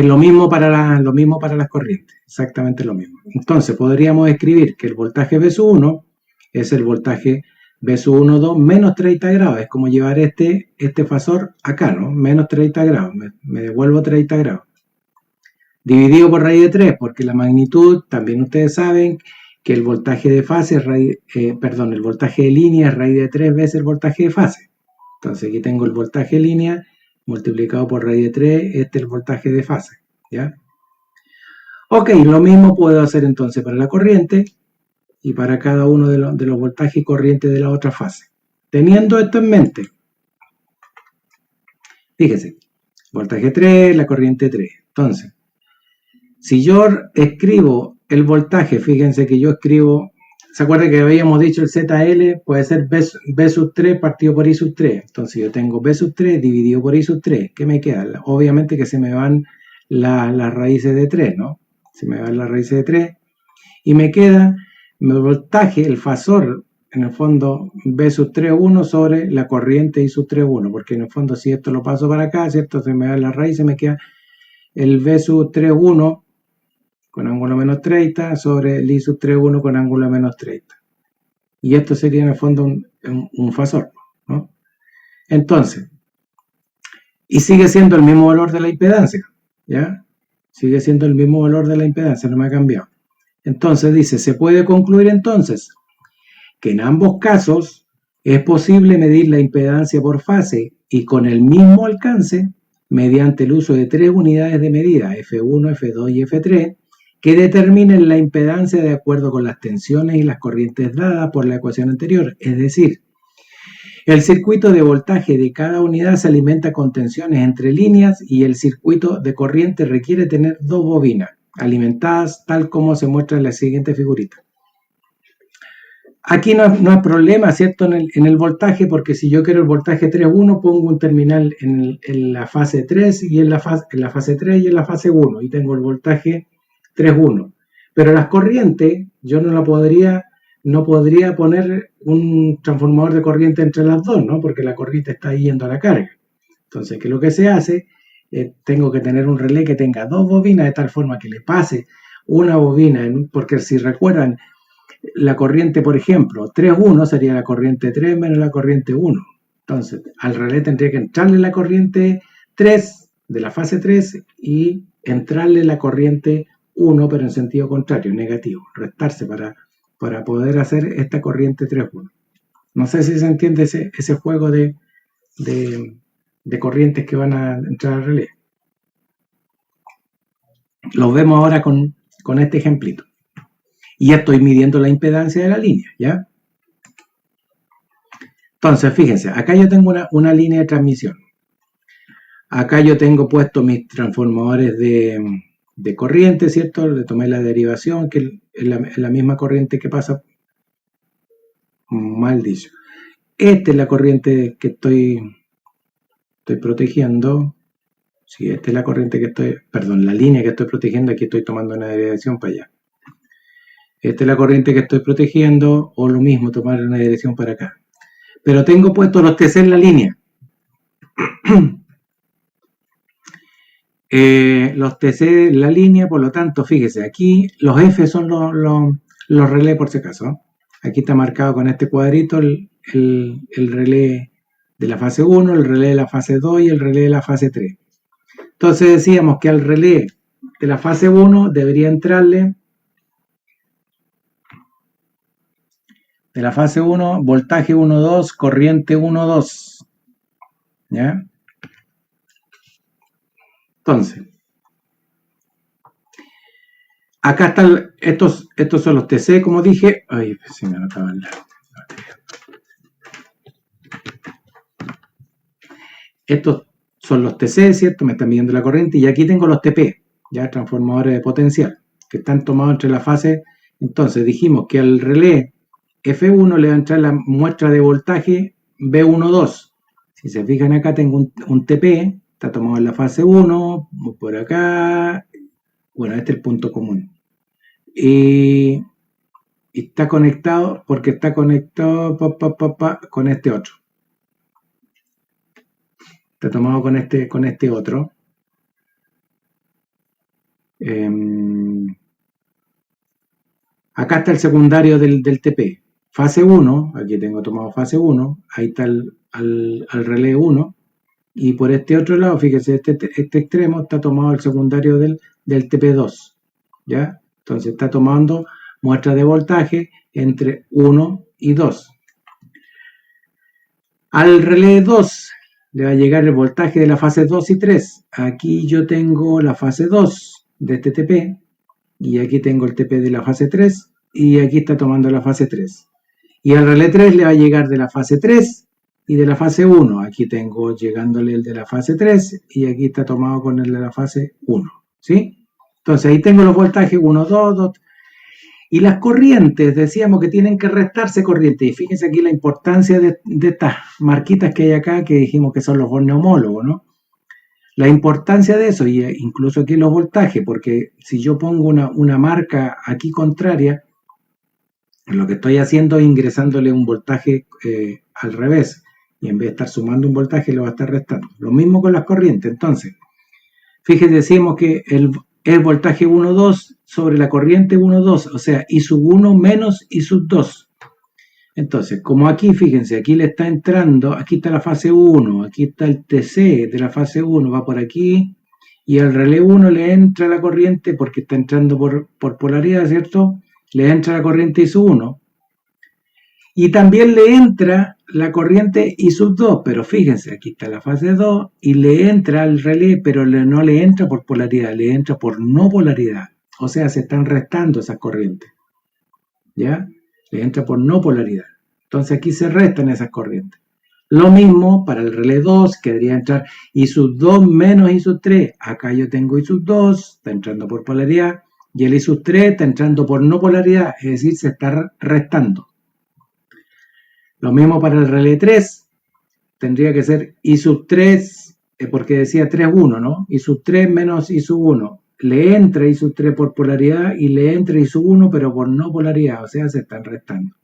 Lo mismo para las corrientes, exactamente lo mismo. Entonces podríamos escribir que el voltaje B sub 1 es el voltaje B sub 1, 2 menos 30 grados. Es como llevar este fasor acá, ¿no? Menos 30 grados, me devuelvo 30 grados. Dividido por raíz de 3, porque la magnitud, también ustedes saben que el voltaje de fase el voltaje de línea es raíz de 3 veces el voltaje de fase. Entonces aquí tengo el voltaje de línea multiplicado por raíz de 3, este es el voltaje de fase, ¿ya? Ok, lo mismo puedo hacer entonces para la corriente y para cada uno de los voltajes y corrientes de la otra fase. Teniendo esto en mente, fíjese, voltaje 3, la corriente 3. Entonces, si yo escribo el voltaje, fíjense que yo escribo, ¿se acuerdan que habíamos dicho el ZL? Puede ser B sub 3 partido por I sub 3. Entonces yo tengo B sub 3 dividido por I sub 3. ¿Qué me queda? Obviamente que se me van las raíces de 3, ¿no? Se me van las raíces de 3. Y me queda el voltaje, el fasor, en el fondo, B sub 3, 1 sobre la corriente I sub 3, 1. Porque en el fondo, si esto lo paso para acá, ¿cierto? Se me van las raíces, me queda el B sub 3, 1 con ángulo menos 30 sobre el I sub 3, 1 con ángulo menos 30. Y esto sería en el fondo un fasor, ¿no? Entonces, y sigue siendo el mismo valor de la impedancia, ¿ya? Sigue siendo el mismo valor de la impedancia, no me ha cambiado. Entonces dice, se puede concluir entonces que en ambos casos es posible medir la impedancia por fase y con el mismo alcance mediante el uso de 3 unidades de medida, F1, F2 y F3, que determinen la impedancia de acuerdo con las tensiones y las corrientes dadas por la ecuación anterior. Es decir, el circuito de voltaje de cada unidad se alimenta con tensiones entre líneas y el circuito de corriente requiere tener 2 bobinas alimentadas tal como se muestra en la siguiente figurita. Aquí no hay problema, ¿cierto? En el voltaje, porque si yo quiero el voltaje 3.1, pongo un terminal en la fase 3 y en la fase 3 y en la fase 1, y tengo el voltaje 3.1. Pero las corrientes, yo no podría poner un transformador de corriente entre las dos, ¿no? Porque la corriente está yendo a la carga. Entonces, ¿qué es lo que se hace? Tengo que tener un relé que tenga 2 bobinas de tal forma que le pase una bobina, porque si recuerdan, la corriente, por ejemplo, 3.1 sería la corriente 3 menos la corriente 1. Entonces, al relé tendría que entrarle la corriente 3 de la fase 3 y entrarle la corriente 1, pero en sentido contrario, negativo, restarse para poder hacer esta corriente 3.1. No sé si se entiende ese juego de corrientes que van a entrar al relé. Lo vemos ahora con este ejemplito. Y ya estoy midiendo la impedancia de la línea, ¿ya? Entonces, fíjense, acá yo tengo una línea de transmisión. Acá yo tengo puesto mis transformadores de corriente, ¿cierto? Le tomé la derivación, que es la misma corriente que pasa. Mal dicho. Esta es la corriente que estoy protegiendo. Sí, esta es la corriente la línea que estoy protegiendo. Aquí estoy tomando una derivación para allá. Esta es la corriente que estoy protegiendo, o lo mismo, tomar una dirección para acá. Pero tengo puestos los TC en la línea. Los TC en la línea, por lo tanto, fíjese, aquí los F son los relés por si acaso, ¿no? Aquí está marcado con este cuadrito el relé de la fase 1, el relé de la fase 2 y el relé de la fase 3. Entonces decíamos que al relé de la fase 1 debería entrarle de la fase 1 voltaje 1,2, corriente 1,2. ¿Ya? Entonces, acá están estos son los TC, como dije. Ay, se me anotaban la batería. Estos son los TC, ¿cierto? Me están midiendo la corriente. Y aquí tengo los TP, ya transformadores de potencial, que están tomados entre las fases. Entonces dijimos que al relé F1 le va a entrar la muestra de voltaje B12. Si se fijan acá tengo un TP, está tomado en la fase 1, por acá. Bueno, este es el punto común. Y está conectado, porque está conectado con este otro. Está tomado con este otro. Acá está el secundario del TP. Fase 1, aquí tengo tomado fase 1, ahí está al relé 1. Y por este otro lado, fíjese, este extremo está tomado el secundario del TP2. ¿Ya? Entonces está tomando muestras de voltaje entre 1 y 2. Al relé 2 le va a llegar el voltaje de la fase 2 y 3. Aquí yo tengo la fase 2 de este TP y aquí tengo el TP de la fase 3 y aquí está tomando la fase 3. Y al relé 3 le va a llegar de la fase 3 y de la fase 1. Aquí tengo llegándole el de la fase 3 y aquí está tomado con el de la fase 1. ¿Sí? Entonces ahí tengo los voltajes 1, 2, 2. Y las corrientes, decíamos que tienen que restarse corrientes. Y fíjense aquí la importancia de estas marquitas que hay acá, que dijimos que son los neumólogos, ¿no? La importancia de eso, y incluso aquí los voltajes, porque si yo pongo una marca aquí contraria, lo que estoy haciendo es ingresándole un voltaje al revés. Y en vez de estar sumando un voltaje, lo va a estar restando. Lo mismo con las corrientes. Entonces, fíjense, decimos que el voltaje 1,2 sobre la corriente 1,2, o sea, I sub 1 menos I sub 2. Entonces, como aquí, fíjense, aquí le está entrando, aquí está la fase 1, aquí está el TC de la fase 1, va por aquí, y al relé 1 le entra la corriente, porque está entrando por polaridad, ¿cierto? Le entra la corriente I sub 1. Y también le entra la corriente I sub 2, pero fíjense, aquí está la fase 2 y le entra al relé, pero no le entra por polaridad, le entra por no polaridad. O sea, se están restando esas corrientes. ¿Ya? Le entra por no polaridad. Entonces aquí se restan esas corrientes. Lo mismo para el relé 2, que debería entrar I sub 2 menos I sub 3. Acá yo tengo I sub 2, está entrando por polaridad, y el I sub 3 está entrando por no polaridad, es decir, se está restando. Lo mismo para el relé 3, tendría que ser I sub 3, porque decía 3, 1, ¿no? I sub 3 menos I sub 1. Le entra I sub 3 por polaridad y le entra I sub 1, pero por no polaridad, o sea, se están restando.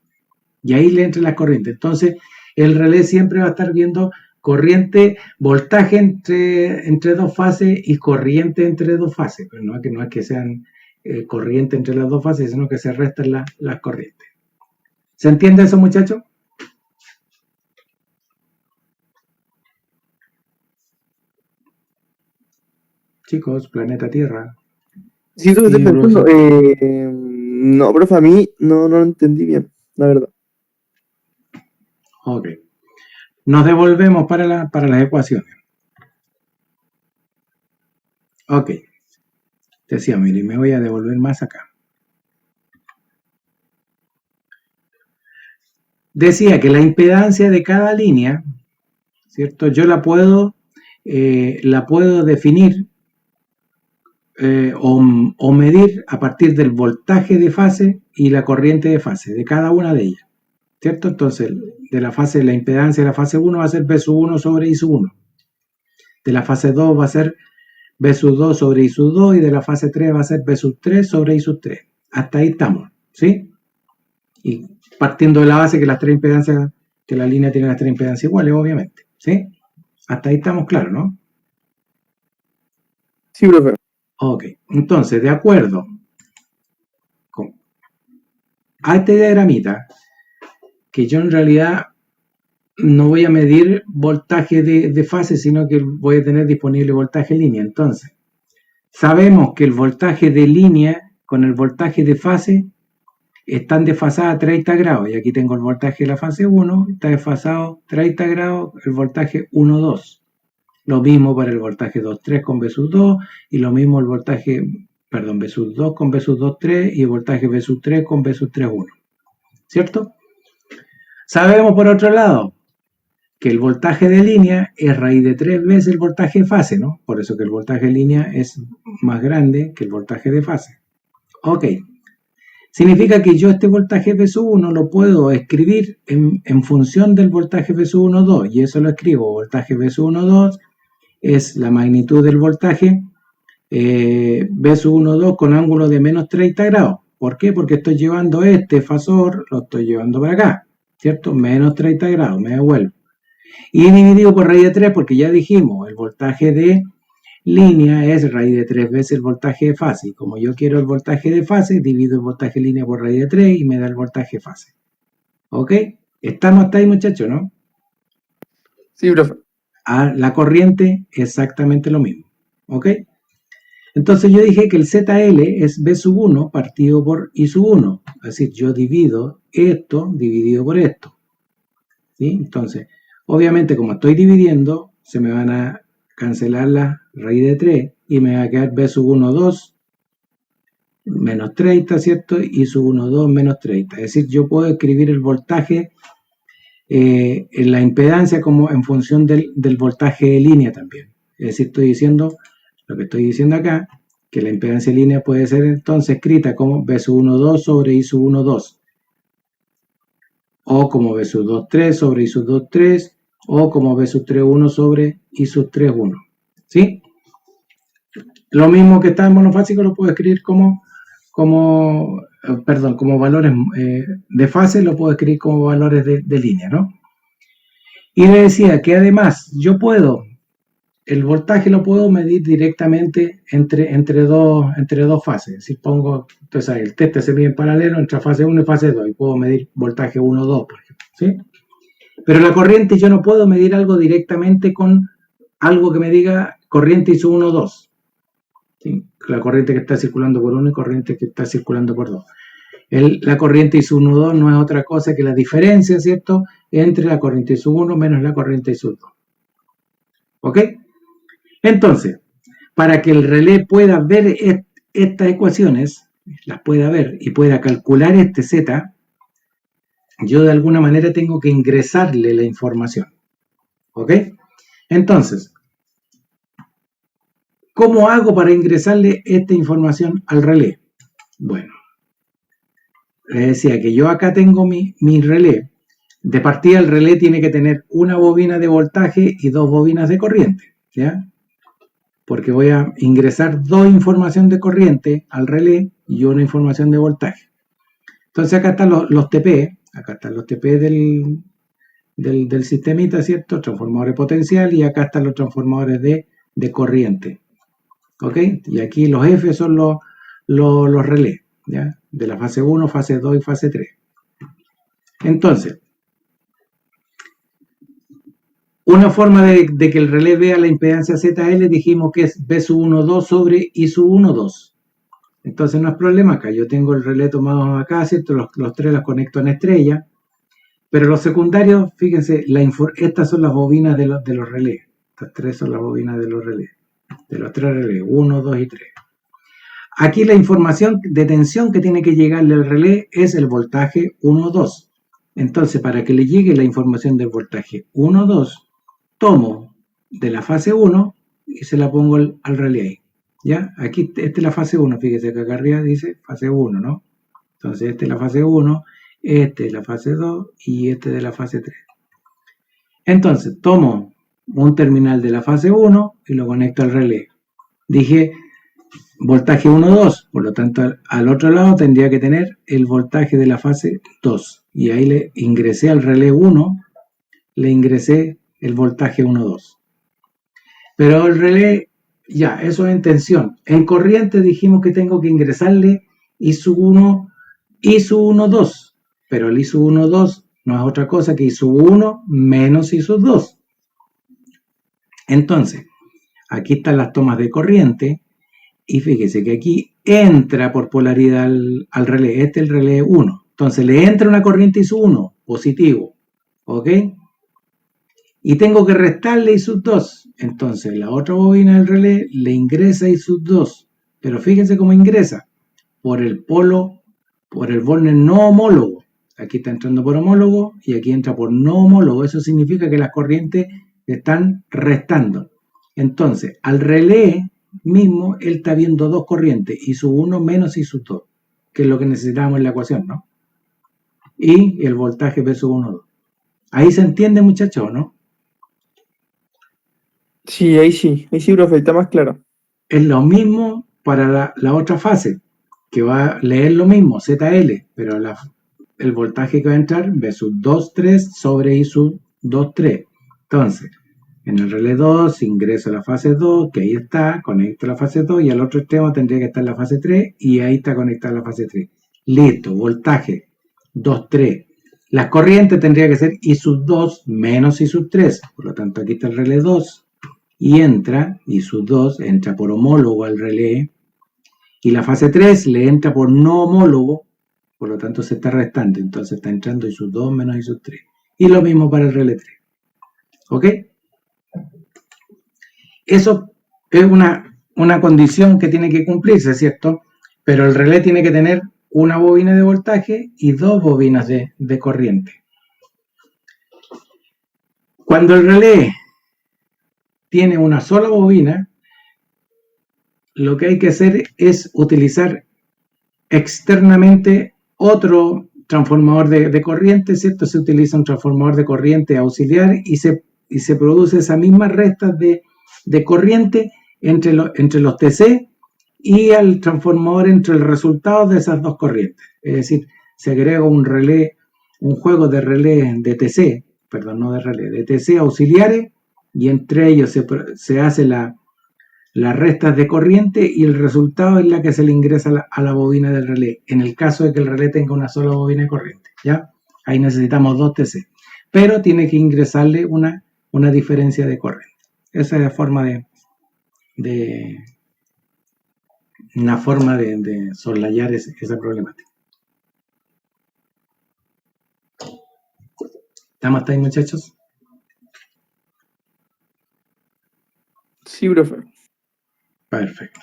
Y ahí le entra la corriente. Entonces, el relé siempre va a estar viendo corriente, voltaje entre dos fases y corriente entre dos fases. Pero no es que sean corriente entre las dos fases, sino que se restan las corrientes. ¿Se entiende eso, muchachos? Chicos, planeta Tierra. Sí, eso me estoy Sí, pensando. profe. No, profe, a mí no lo entendí bien, la verdad. Ok. Nos devolvemos para las ecuaciones. Ok. Decía, mire, me voy a devolver más acá. Decía que la impedancia de cada línea, ¿cierto? Yo la puedo definir o medir a partir del voltaje de fase y la corriente de fase de cada una de ellas, ¿cierto? Entonces, de la impedancia de la fase 1 va a ser B sub 1 sobre I sub 1. De la fase 2 va a ser B sub 2 sobre I sub 2 y de la fase 3 va a ser B sub 3 sobre I sub 3. Hasta ahí estamos, ¿sí? Y partiendo de la base que las tres impedancias, que la línea tiene las tres impedancias iguales, obviamente, ¿sí? Hasta ahí estamos claros, ¿no? Sí, profe. Ok, entonces, de acuerdo a este diagramita, que yo en realidad no voy a medir voltaje de fase, sino que voy a tener disponible voltaje en línea. Entonces, sabemos que el voltaje de línea con el voltaje de fase están desfasadas a 30 grados. Y aquí tengo el voltaje de la fase 1, está desfasado 30 grados el voltaje 1, 2. Lo mismo para el voltaje 2, 3 con V sub 2, y lo mismo el voltaje, perdón, V sub 2 con V sub 2, 3, y el voltaje V sub 3 con V sub 3, 1. ¿Cierto? Sabemos por otro lado que el voltaje de línea es raíz de 3 veces el voltaje de fase, ¿no? Por eso que el voltaje de línea es más grande que el voltaje de fase. Ok. Significa que yo este voltaje V sub 1 lo puedo escribir en función del voltaje V sub 1, 2, y eso lo escribo. Voltaje V sub 1, 2 es la magnitud del voltaje V sub 1, 2 con ángulo de menos 30 grados. ¿Por qué? Porque estoy llevando este fasor, lo estoy llevando para acá, ¿cierto? Menos 30 grados, me devuelvo. Y dividido por raíz de 3, porque ya dijimos, el voltaje de línea es raíz de 3 veces el voltaje de fase. Y como yo quiero el voltaje de fase, divido el voltaje de línea por raíz de 3 y me da el voltaje de fase. ¿Ok? Estamos hasta ahí, muchachos, ¿no? Sí, profe. La corriente, exactamente lo mismo. ¿Ok? Entonces yo dije que el ZL es B sub 1 partido por I sub 1. Es decir, yo divido esto dividido por esto. ¿Sí? Entonces, obviamente como estoy dividiendo, se me van a cancelar la raíz de 3 y me va a quedar B sub 1, 2 menos 30, ¿cierto? Y sub 1, 2 menos 30. Es decir, yo puedo escribir el voltaje en la impedancia como en función del voltaje de línea también. Es decir, estoy diciendo, lo que estoy diciendo acá, que la impedancia de línea puede ser entonces escrita como B sub 1, 2 sobre I sub 1, 2. O como B sub 2, 3 sobre I sub 2, 3. O como B sub 3, 1 sobre I sub 3, 1. ¿Sí? Lo mismo que está en monofásico lo puedo escribir como valores de fase, lo puedo escribir como valores de línea, ¿no? Y le decía que además yo puedo, el voltaje lo puedo medir directamente entre dos fases. Si pongo, entonces el teste se mide en paralelo entre fase 1 y fase 2, y puedo medir voltaje 1, 2, por ejemplo, ¿sí? Pero la corriente yo no puedo medir algo directamente con algo que me diga corriente I sub 1, 2. ¿Sí? La corriente que está circulando por 1 y corriente que está circulando por 2. La corriente I sub 1, 2 no es otra cosa que la diferencia, ¿cierto?, entre la corriente I sub 1 menos la corriente I sub 2. ¿Ok? Entonces, para que el relé pueda ver estas ecuaciones, las pueda ver y pueda calcular este Z, yo de alguna manera tengo que ingresarle la información. ¿Ok? Entonces, ¿cómo hago para ingresarle esta información al relé? Bueno, les decía que yo acá tengo mi relé. De partida el relé tiene que tener una bobina de voltaje y dos bobinas de corriente, ¿ya? Porque voy a ingresar dos información de corriente al relé y una información de voltaje. Entonces acá están los TP, acá están los TP del sistemita, ¿cierto? Transformadores potencial, y acá están los transformadores de corriente. ¿Ok? Y aquí los F son los relés, ¿ya? De la fase 1, fase 2 y fase 3. Entonces, una forma de que el relé vea la impedancia ZL, dijimos que es B sub 1, 2 sobre I sub 1, 2. Entonces no es problema acá, yo tengo el relé tomado acá, ¿cierto? Los tres los conecto en estrella, pero los secundarios, fíjense, estas son las bobinas de los relés. Estas tres son las bobinas de los relés, de los tres relés, 1, 2 y 3. Aquí la información de tensión que tiene que llegarle al relé es el voltaje 1, 2. Entonces, para que le llegue la información del voltaje 1, 2, tomo de la fase 1 y se la pongo al relé ahí. ¿Ya? Aquí, esta es la fase 1, fíjese que acá arriba dice fase 1, ¿no? Entonces, esta es la fase 1, esta es la fase 2 y este de la fase 3. Entonces, tomo un terminal de la fase 1 y lo conecto al relé. Dije, voltaje 1, 2. Por lo tanto, al otro lado tendría que tener el voltaje de la fase 2. Y ahí le ingresé al relé 1, le ingresé el voltaje 1, 2. Pero el relé, ya, eso es en tensión. En corriente dijimos que tengo que ingresarle I sub 1, I sub 1, 2. Pero el I sub 1, 2 no es otra cosa que I sub 1 menos I sub 2. Entonces, aquí están las tomas de corriente. Y fíjese que aquí entra por polaridad al relé. Este es el relé 1. Entonces le entra una corriente I sub 1, positivo. ¿Ok? Y tengo que restarle I sub 2. Entonces la otra bobina del relé le ingresa I sub 2. Pero fíjense cómo ingresa. Por el polo, por el Borner no homólogo. Aquí está entrando por homólogo y aquí entra por no homólogo. Eso significa que las corrientes están restando. Entonces, al relé mismo, él está viendo dos corrientes, I sub 1 menos I sub 2, que es lo que necesitamos en la ecuación, ¿no? Y el voltaje P sub 1, 2. Ahí se entiende, muchachos, ¿no? Sí, profe, está más claro. Es lo mismo para la otra fase, que va a leer lo mismo, ZL, pero el voltaje que va a entrar, V sub 2, 3 sobre I sub 2, 3. Entonces, en el relé 2 ingreso a la fase 2, que ahí está, conecto a la fase 2 y al otro extremo tendría que estar la fase 3 y ahí está conectada la fase 3. Listo, voltaje 2, 3. Las corrientes tendría que ser I sub 2 menos I sub 3. Por lo tanto, aquí está el relé 2 y entra, I sub 2 entra por homólogo al relé y la fase 3 le entra por no homólogo, por lo tanto se está restando. Entonces está entrando I sub 2 menos I sub 3. Y lo mismo para el relé 3. ¿Ok? Eso es una condición que tiene que cumplirse, ¿cierto? Pero el relé tiene que tener una bobina de voltaje y dos bobinas de corriente. Cuando el relé tiene una sola bobina, lo que hay que hacer es utilizar externamente otro transformador de corriente, ¿cierto? Se utiliza un transformador de corriente auxiliar y se produce esa misma resta de corriente entre los TC y el transformador entre el resultado de esas dos corrientes. Es decir, se agrega un juego de relé de TC, perdón, no de relé, de TC auxiliares y entre ellos se hace las restas de corriente y el resultado es la que se le ingresa a la bobina del relé, en el caso de que el relé tenga una sola bobina de corriente, ¿ya? Ahí necesitamos dos TC, pero tiene que ingresarle una diferencia de corriente. Esa es la forma una forma de soslayar esa problemática. ¿Estamos hasta ahí, muchachos? Sí, profe. Perfecto.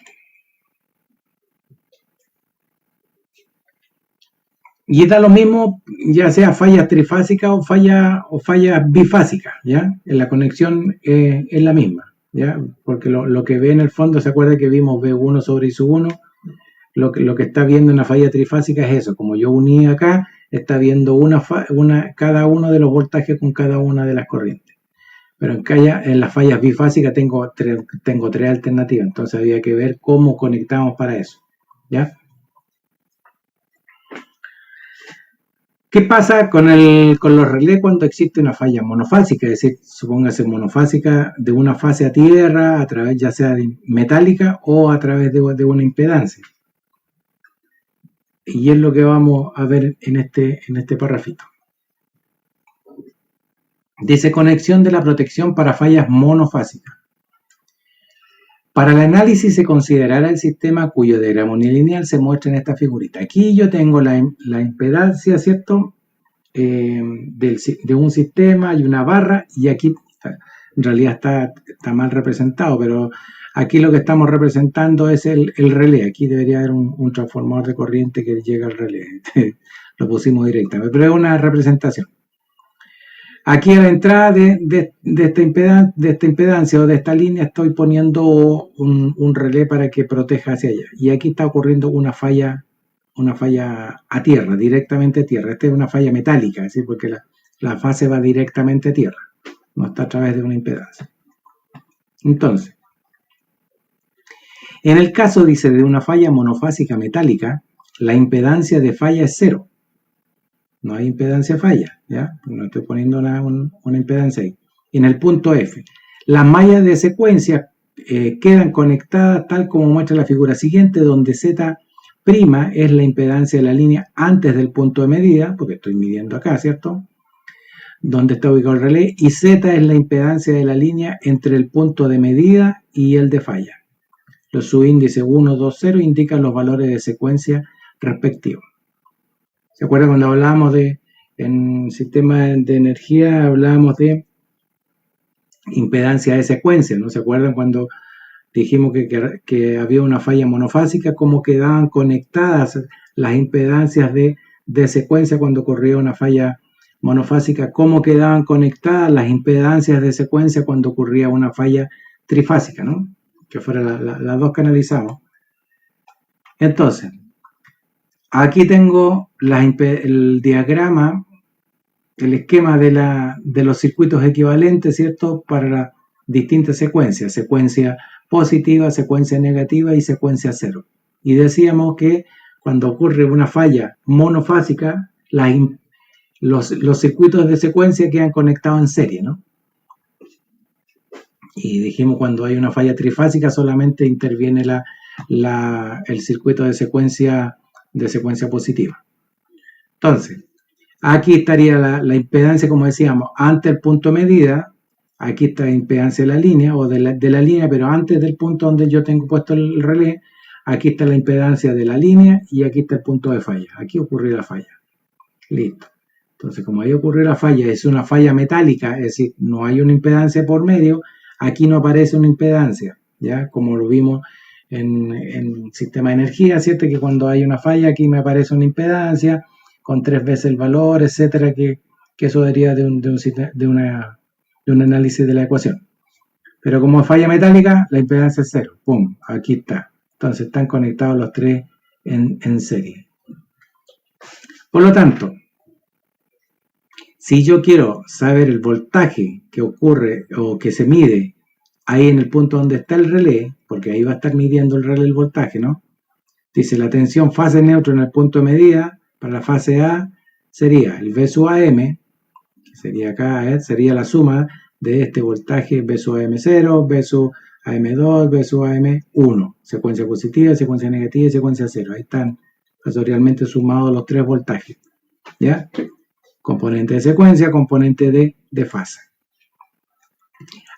Y da lo mismo, ya sea falla trifásica o falla bifásica, ¿ya? La conexión es la misma, ¿ya? Porque lo que ve en el fondo, ¿se acuerda que vimos V1 sobre I sub 1? Lo que está viendo en la falla trifásica es eso. Como yo uní acá, está viendo cada uno de los voltajes con cada una de las corrientes. Pero en las fallas bifásicas tengo tres alternativas, entonces había que ver cómo conectamos para eso, ¿ya? ¿Qué pasa con los relés cuando existe una falla monofásica? Es decir, supóngase monofásica de una fase a tierra, a través ya sea de metálica o a través de una impedancia. Y es lo que vamos a ver en este parrafito. Dice conexión de la protección para fallas monofásicas. Para el análisis se considerará el sistema cuyo diagrama unilineal se muestra en esta figurita. Aquí yo tengo la impedancia, ¿cierto? De un sistema, hay una barra y aquí en realidad está mal representado, pero aquí lo que estamos representando es el relé. Aquí debería haber un transformador de corriente que llega al relé. Lo pusimos directamente, pero es una representación. Aquí a la entrada de esta impedancia o de esta línea estoy poniendo un relé para que proteja hacia allá. Y aquí está ocurriendo una falla a tierra, directamente a tierra. Esta es una falla metálica, es decir, porque la fase va directamente a tierra, no está a través de una impedancia. Entonces, En el caso, dice, de una falla monofásica metálica, la impedancia de falla es 0. No hay impedancia falla, ¿ya? No estoy poniendo una impedancia ahí. En el punto F, las mallas de secuencia quedan conectadas tal como muestra la figura siguiente, donde Z' es la impedancia de la línea antes del punto de medida, porque estoy midiendo acá, ¿cierto? Donde está ubicado el relé, y Z es la impedancia de la línea entre el punto de medida y el de falla. Los subíndices 1, 2, 0 indican los valores de secuencia respectivos. ¿Se acuerdan cuando hablábamos en sistema de energía, hablábamos de impedancia de secuencia? ¿No se acuerdan cuando dijimos que había una falla monofásica, cómo quedaban conectadas las impedancias de secuencia cuando ocurría una falla monofásica, cómo quedaban conectadas las impedancias de secuencia cuando ocurría una falla trifásica, ¿no? Que fueran las dos que analizamos. Entonces, aquí tengo el diagrama, el esquema de los circuitos equivalentes, ¿cierto? Para las distintas secuencias, secuencia positiva, secuencia negativa y secuencia cero. Y decíamos que cuando ocurre una falla monofásica, los circuitos de secuencia quedan conectados en serie, ¿no? Y dijimos cuando hay una falla trifásica solamente interviene el circuito de secuencia positiva. Entonces, aquí estaría la impedancia, como decíamos, ante el punto de medida. Aquí está la impedancia de la línea, o de la línea, pero antes del punto donde yo tengo puesto el relé. Aquí está la impedancia de la línea y aquí está el punto de falla. Aquí ocurrió la falla. Listo. Entonces, como ahí ocurrió la falla, es una falla metálica, es decir, no hay una impedancia por medio, aquí no aparece una impedancia, ¿ya? Como lo vimos en sistema de energía, ¿cierto? Que cuando hay una falla, aquí me aparece una impedancia con 3 veces el valor, etcétera, que eso deriva de un análisis de la ecuación. Pero como es falla metálica, la impedancia es 0. ¡Pum! Aquí está. Entonces están conectados los tres en serie. Por lo tanto, si yo quiero saber el voltaje que ocurre o que se mide ahí en el punto donde está el relé, porque ahí va a estar midiendo el relé el voltaje, ¿no? Dice la tensión fase neutro en el punto de medida para la fase A sería el V sub AM, que sería acá, sería la suma de este voltaje V sub AM0, V sub AM2, V sub AM1, secuencia positiva, secuencia negativa y secuencia 0. Ahí están factorialmente sumados los 3 voltajes, ¿ya? Componente de secuencia, componente de fase.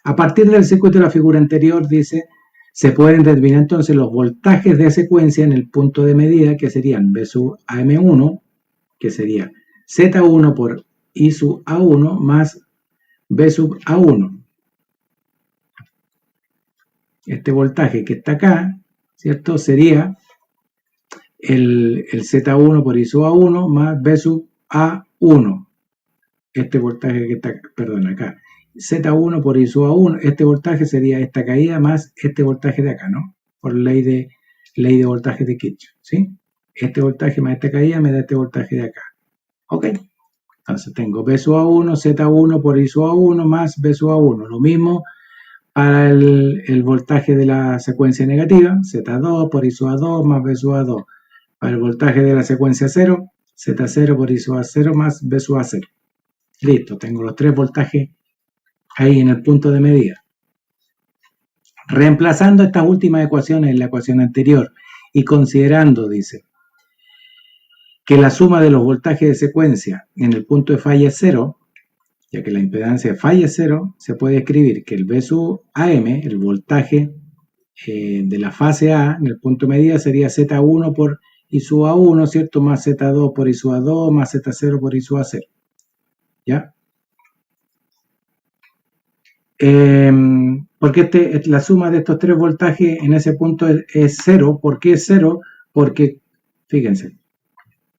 A partir del circuito de la figura anterior, dice, se pueden determinar entonces los voltajes de secuencia en el punto de medida, que serían V sub AM1, que sería Z1 por I sub A1 más V sub A1. Este voltaje que está acá, ¿cierto? Sería el Z1 por I sub A1 más V sub A1. Este voltaje que está, perdón, acá. Z1 por I sub A1, este voltaje sería esta caída más este voltaje de acá, ¿no? Por ley de voltaje de Kirchhoff, ¿sí? Este voltaje más esta caída me da este voltaje de acá. ¿Ok? Entonces tengo V sub A1, Z1 por I sub A1 más V sub A1. Lo mismo para el voltaje de la secuencia negativa, Z2 por I sub A2 más V sub A2. Para el voltaje de la secuencia 0, Z0 por I sub A0 más V sub A0. Listo, tengo los 3 voltajes ahí en el punto de medida. Reemplazando estas últimas ecuaciones en la ecuación anterior y considerando, dice, que la suma de los voltajes de secuencia en el punto de falla es 0, ya que la impedancia de falla es 0, se puede escribir que el V sub AM, el voltaje de la fase A en el punto de medida sería Z1 por I sub A1, ¿cierto? Más Z2 por I sub A2 más Z0 por I sub A0. ¿Ya? Porque la suma de estos 3 voltajes en ese punto es 0. ¿Por qué es 0? Porque, fíjense,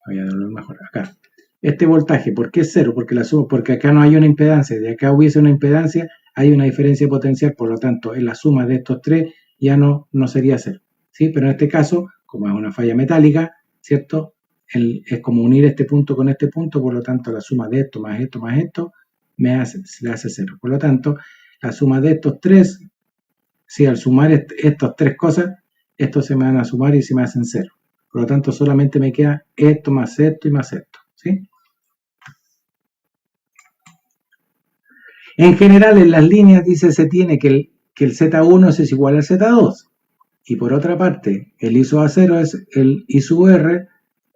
voy a darlo mejor acá. Este voltaje, ¿por qué es 0? Porque la suma, porque acá no hay una impedancia. De acá hubiese una impedancia, hay una diferencia potencial, por lo tanto, en la suma de estos 3 ya no sería 0. ¿Sí? Pero en este caso, como es una falla metálica, ¿cierto? Es como unir este punto con este punto, por lo tanto, la suma de esto más esto más esto le hace 0. Por lo tanto, la suma de estos 3, sí, al sumar estas 3 cosas, estos se me van a sumar y se me hacen 0. Por lo tanto, solamente me queda esto más esto y más esto, ¿sí? En general, en las líneas dice se tiene que el Z1 es igual al Z2. Y por otra parte, el I sub A0 es el I sub R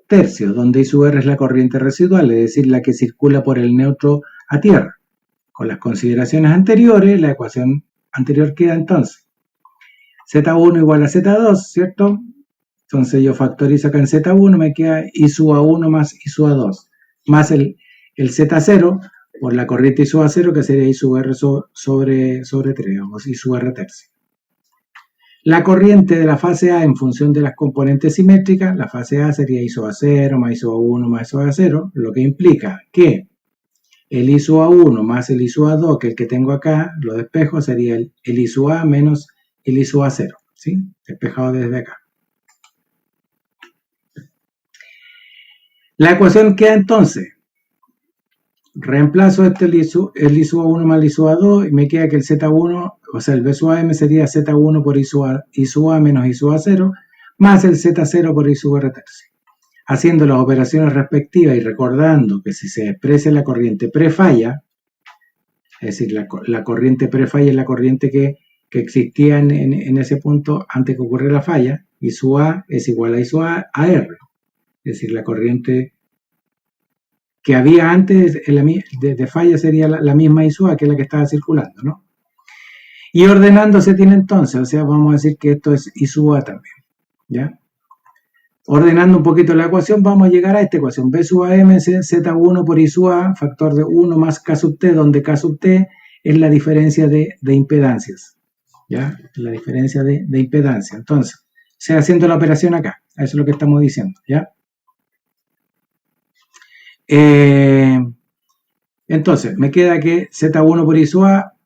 tercio, donde I sub R es la corriente residual, es decir, la que circula por el neutro a tierra. Con las consideraciones anteriores, la ecuación anterior queda entonces Z1 igual a Z2, ¿cierto? Entonces yo factorizo acá en Z1, me queda I sub A1 más I sub A2, más el Z0 por la corriente I sub A0, que sería I sub R sobre 3, o I sub R tercio. La corriente de la fase A en función de las componentes simétricas, la fase A sería I sub A0 más I sub A1 más I sub A0, lo que implica que el I sub A1 más el I sub A2, que el que tengo acá, lo despejo, sería el I sub A menos el I sub A0, ¿sí? Despejado desde acá. La ecuación queda entonces, reemplazo el I sub A1 más el I sub A2 y me queda que el Z1, o sea, el B sub AM sería Z1 por I sub A menos I sub A0 más el Z0 por I sub R tercio. Haciendo las operaciones respectivas y recordando que si se expresa la corriente prefalla, es decir, la corriente prefalla es la corriente que existía en ese punto antes que ocurriera la falla, I sub A es igual a I sub A R, es decir, la corriente que había antes de falla sería la misma I sub A, que es la que estaba circulando, ¿no? Y ordenando se tiene entonces, o sea, vamos a decir que esto es I sub A también, ¿ya? Ordenando un poquito la ecuación, vamos a llegar a esta ecuación. B sub AM es Z1 por I sub A, factor de 1 más K sub T, donde K sub T es la diferencia de impedancias, ¿ya? La diferencia de impedancia. Entonces, se haciendo la operación acá, eso es lo que estamos diciendo, ¿ya? Entonces, me queda que Z1 por I sub A,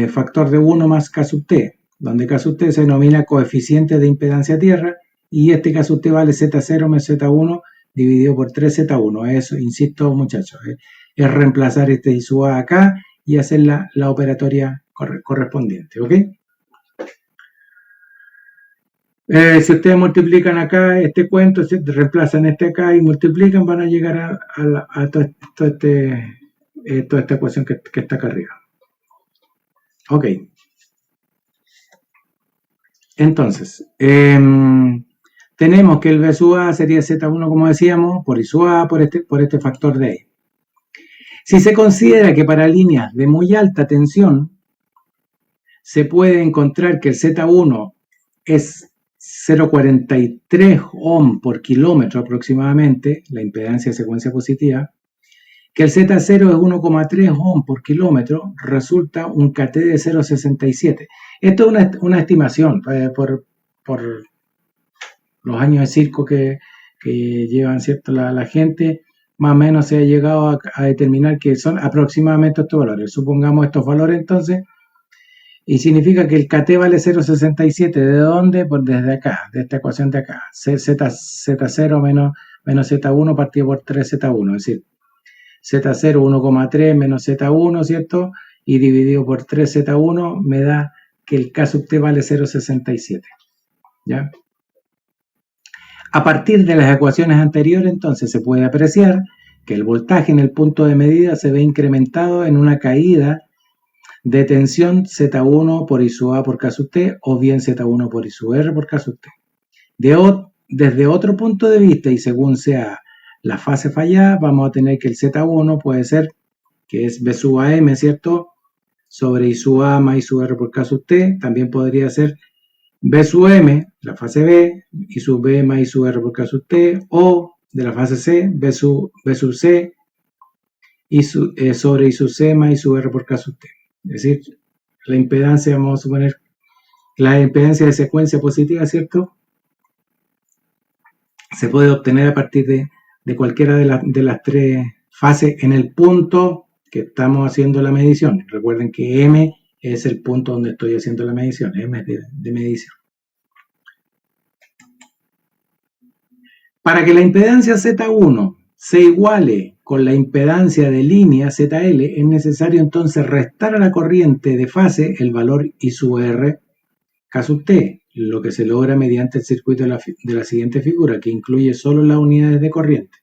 factor de 1 más K sub T, donde K sub T se denomina coeficiente de impedancia tierra, y este K sub T vale Z0 menos Z1 dividido por 3Z1. Eso, insisto, muchachos, es reemplazar este I sub A acá y hacer la operatoria correspondiente, ¿ok? Si ustedes multiplican acá este cuento, reemplazan este acá y multiplican, van a llegar a toda esta ecuación que está acá arriba. Ok. Entonces, tenemos que el B sub A sería Z1, como decíamos, por I sub A, por este factor de E. Si se considera que para líneas de muy alta tensión se puede encontrar que el Z1 es 0,43 ohm por kilómetro aproximadamente, la impedancia de secuencia positiva, que el Z0 es 1,3 ohm por kilómetro, resulta un KT de 0,67. Esto es una estimación por los años de circo que llevan, ¿cierto? La gente, más o menos se ha llegado a determinar que son aproximadamente estos valores. Supongamos estos valores entonces, y significa que el KT vale 0,67. ¿De dónde? Pues desde acá, de esta ecuación de acá. Z0 menos Z1 partido por 3Z1, es decir, Z0 1,3 menos Z1, ¿cierto? Y dividido por 3Z1 me da que el K sub T vale 0,67, ¿ya? A partir de las ecuaciones anteriores, entonces, se puede apreciar que el voltaje en el punto de medida se ve incrementado en una caída de tensión Z1 por I sub A por K sub T o bien Z1 por I sub R por K sub T. Desde otro punto de vista y según sea la fase fallada, vamos a tener que el Z1 puede ser, que es B sub AM, ¿cierto? Sobre I sub A más I sub R por K sub T. También podría ser B sub M, la fase B, I sub B más I sub R por K sub T. O de la fase C, B sub C sobre I sub C más I sub R por K sub T. Es decir, la impedancia, vamos a suponer, la impedancia de secuencia positiva, ¿cierto? Se puede obtener a partir de cualquiera de las tres fases en el punto que estamos haciendo la medición. Recuerden que M es el punto donde estoy haciendo la medición, M es de medición. Para que la impedancia Z1 se iguale con la impedancia de línea ZL, es necesario entonces restar a la corriente de fase el valor I sub R K sub T, lo que se logra mediante el circuito de la siguiente figura, que incluye solo las unidades de corriente.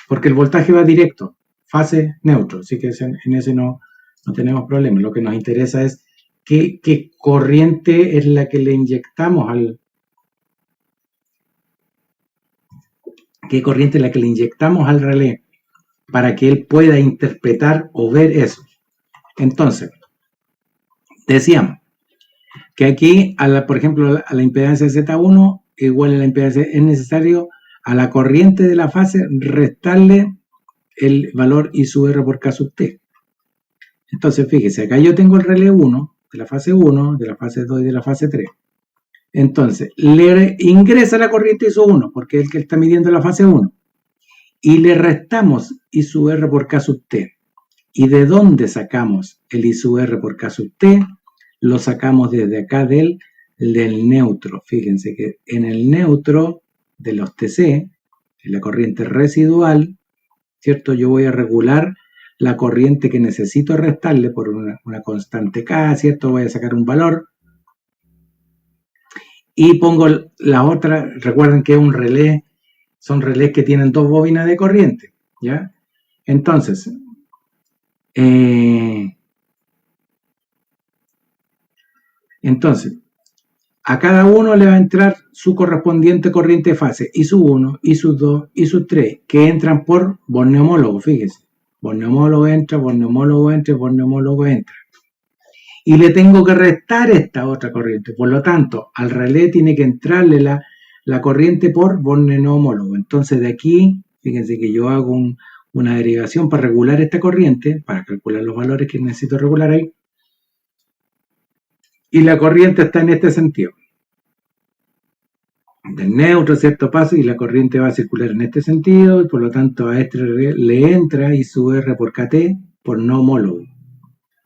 Porque el voltaje va directo, fase neutro, así que en ese no tenemos problema. Lo que nos interesa es qué corriente es la que le inyectamos al relé para que él pueda interpretar o ver eso. Entonces, decíamos que aquí, por ejemplo, a la impedancia Z1 igual a la impedancia, es necesario a la corriente de la fase restarle el valor I sub R por K sub T. Entonces, fíjese, acá yo tengo el relé 1, de la fase 1, de la fase 2 y de la fase 3. Entonces, le ingresa la corriente I sub 1, porque es el que está midiendo la fase 1. Y le restamos I sub R por K sub T. ¿Y de dónde sacamos el I sub R por K sub T? Lo sacamos desde acá del neutro. Fíjense que en el neutro de los TC, en la corriente residual, ¿cierto? Yo voy a regular la corriente que necesito restarle por una constante K, ¿cierto? Voy a sacar un valor y pongo la otra. Recuerden que es un relé, son relés que tienen dos bobinas de corriente, ¿ya? Entonces, a cada uno le va a entrar su correspondiente corriente de fase, I sub 1, I sub 2, I sub 3, que entran por borneomólogo, fíjese. Borneomólogo entra, borneomólogo entra, borneomólogo entra. Y le tengo que restar esta otra corriente. Por lo tanto, al relé tiene que entrarle la corriente por borneomólogo. Entonces, de aquí, fíjense que yo hago una derivación para regular esta corriente, para calcular los valores que necesito regular ahí. Y la corriente está en este sentido. Del neutro, cierto paso, y la corriente va a circular en este sentido, y por lo tanto a este le entra I sub R por KT por no homólogo.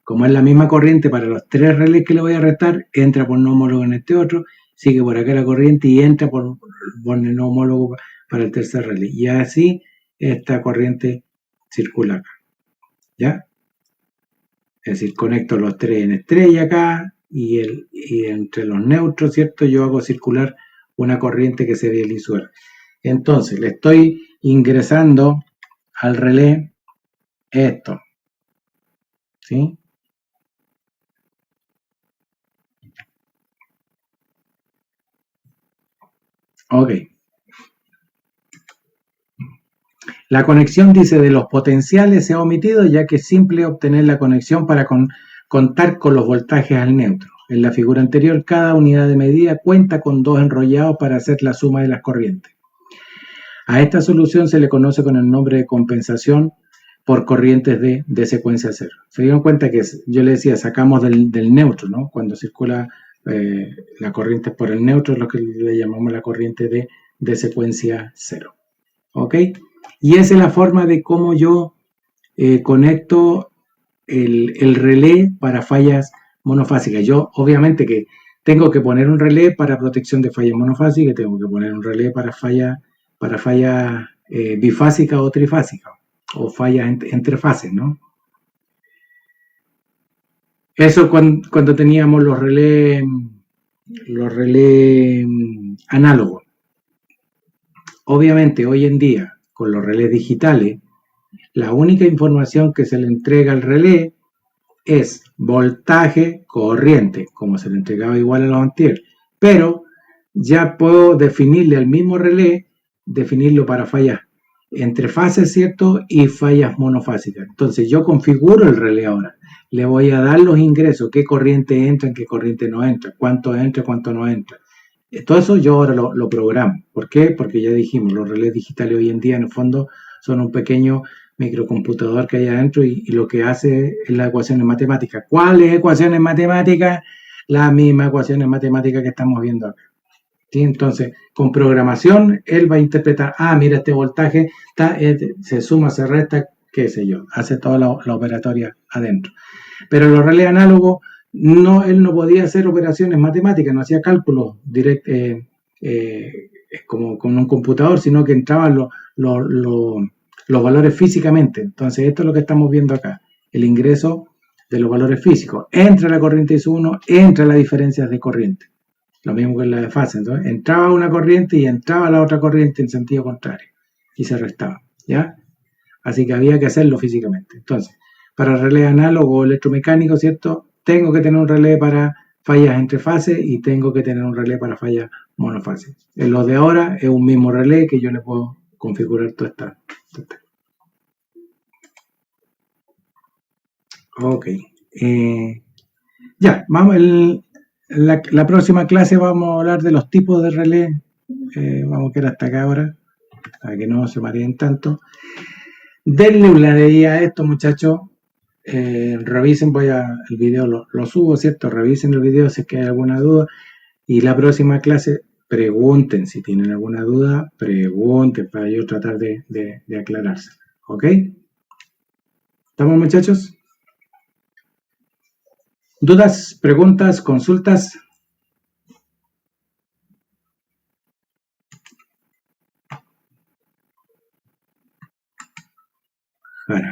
Como es la misma corriente para los tres relés que le voy a restar, entra por no homólogo en este otro, sigue por acá la corriente y entra por no homólogo para el tercer relé. Y así esta corriente circula acá. ¿Ya? Es decir, conecto los tres en estrella acá, y entre los neutros, ¿cierto? Yo hago circular una corriente que sería el I sub R. Entonces, le estoy ingresando al relé esto. ¿Sí? Ok. La conexión, dice, de los potenciales se ha omitido, ya que es simple obtener la conexión para contar con los voltajes al neutro. En la figura anterior, cada unidad de medida cuenta con dos enrollados para hacer la suma de las corrientes. A esta solución se le conoce con el nombre de compensación por corrientes de secuencia cero. Se dieron cuenta que yo le decía, sacamos del neutro, ¿no? Cuando circula la corriente por el neutro, es lo que le llamamos la corriente de secuencia cero. ¿Ok? Y esa es la forma de cómo yo conecto el relé para fallas monofásicas. Yo obviamente que tengo que poner un relé para protección de fallas monofásicas, tengo que poner un relé para falla bifásica o trifásica, o fallas entre fases, ¿no? Eso cuando teníamos los relés análogos. Obviamente hoy en día, con los relés digitales, la única información que se le entrega al relé es voltaje, corriente, como se le entregaba igual a los anteriores. Pero ya puedo definirle al mismo relé, definirlo para fallas entre fases, ¿cierto? Y fallas monofásicas. Entonces yo configuro el relé ahora. Le voy a dar los ingresos, qué corriente entra, qué corriente no entra, cuánto entra, cuánto no entra. Todo eso yo ahora lo programo. ¿Por qué? Porque ya dijimos, los relés digitales hoy en día en el fondo son un pequeño microcomputador que hay adentro y lo que hace es las ecuaciones matemáticas. ¿Cuáles ecuaciones matemáticas? Las mismas ecuaciones matemáticas que estamos viendo acá. ¿Sí? Entonces, con programación, él va a interpretar, mira, este voltaje se suma, se resta, qué sé yo, hace toda la operatoria adentro. Pero los relés análogos, él no podía hacer operaciones matemáticas, no hacía cálculos directos como con un computador, sino que entraban los valores físicamente. Entonces, esto es lo que estamos viendo acá, el ingreso de los valores físicos. Entra la corriente I sub 1, entra las diferencias de corriente. Lo mismo que en la de fase. Entonces, entraba una corriente y entraba la otra corriente en sentido contrario. Y se restaba, ¿ya? Así que había que hacerlo físicamente. Entonces, para relé análogo o electromecánico, ¿cierto? Tengo que tener un relé para fallas entre fases y tengo que tener un relé para fallas monofase. En lo de ahora es un mismo relé que yo le puedo configurar toda esta. Ok. Ya, vamos, la próxima clase vamos a hablar de los tipos de relé. Vamos a quedar hasta acá ahora, para que no se mareen tanto. Denle una leída a esto, muchachos. Revisen, el video lo subo, ¿cierto? Revisen el video si es que hay alguna duda. Y la próxima clase, pregunten si tienen alguna duda, pregunten para yo tratar de aclararse. ¿Ok? ¿Estamos, muchachos? ¿Dudas, preguntas, consultas? Bueno.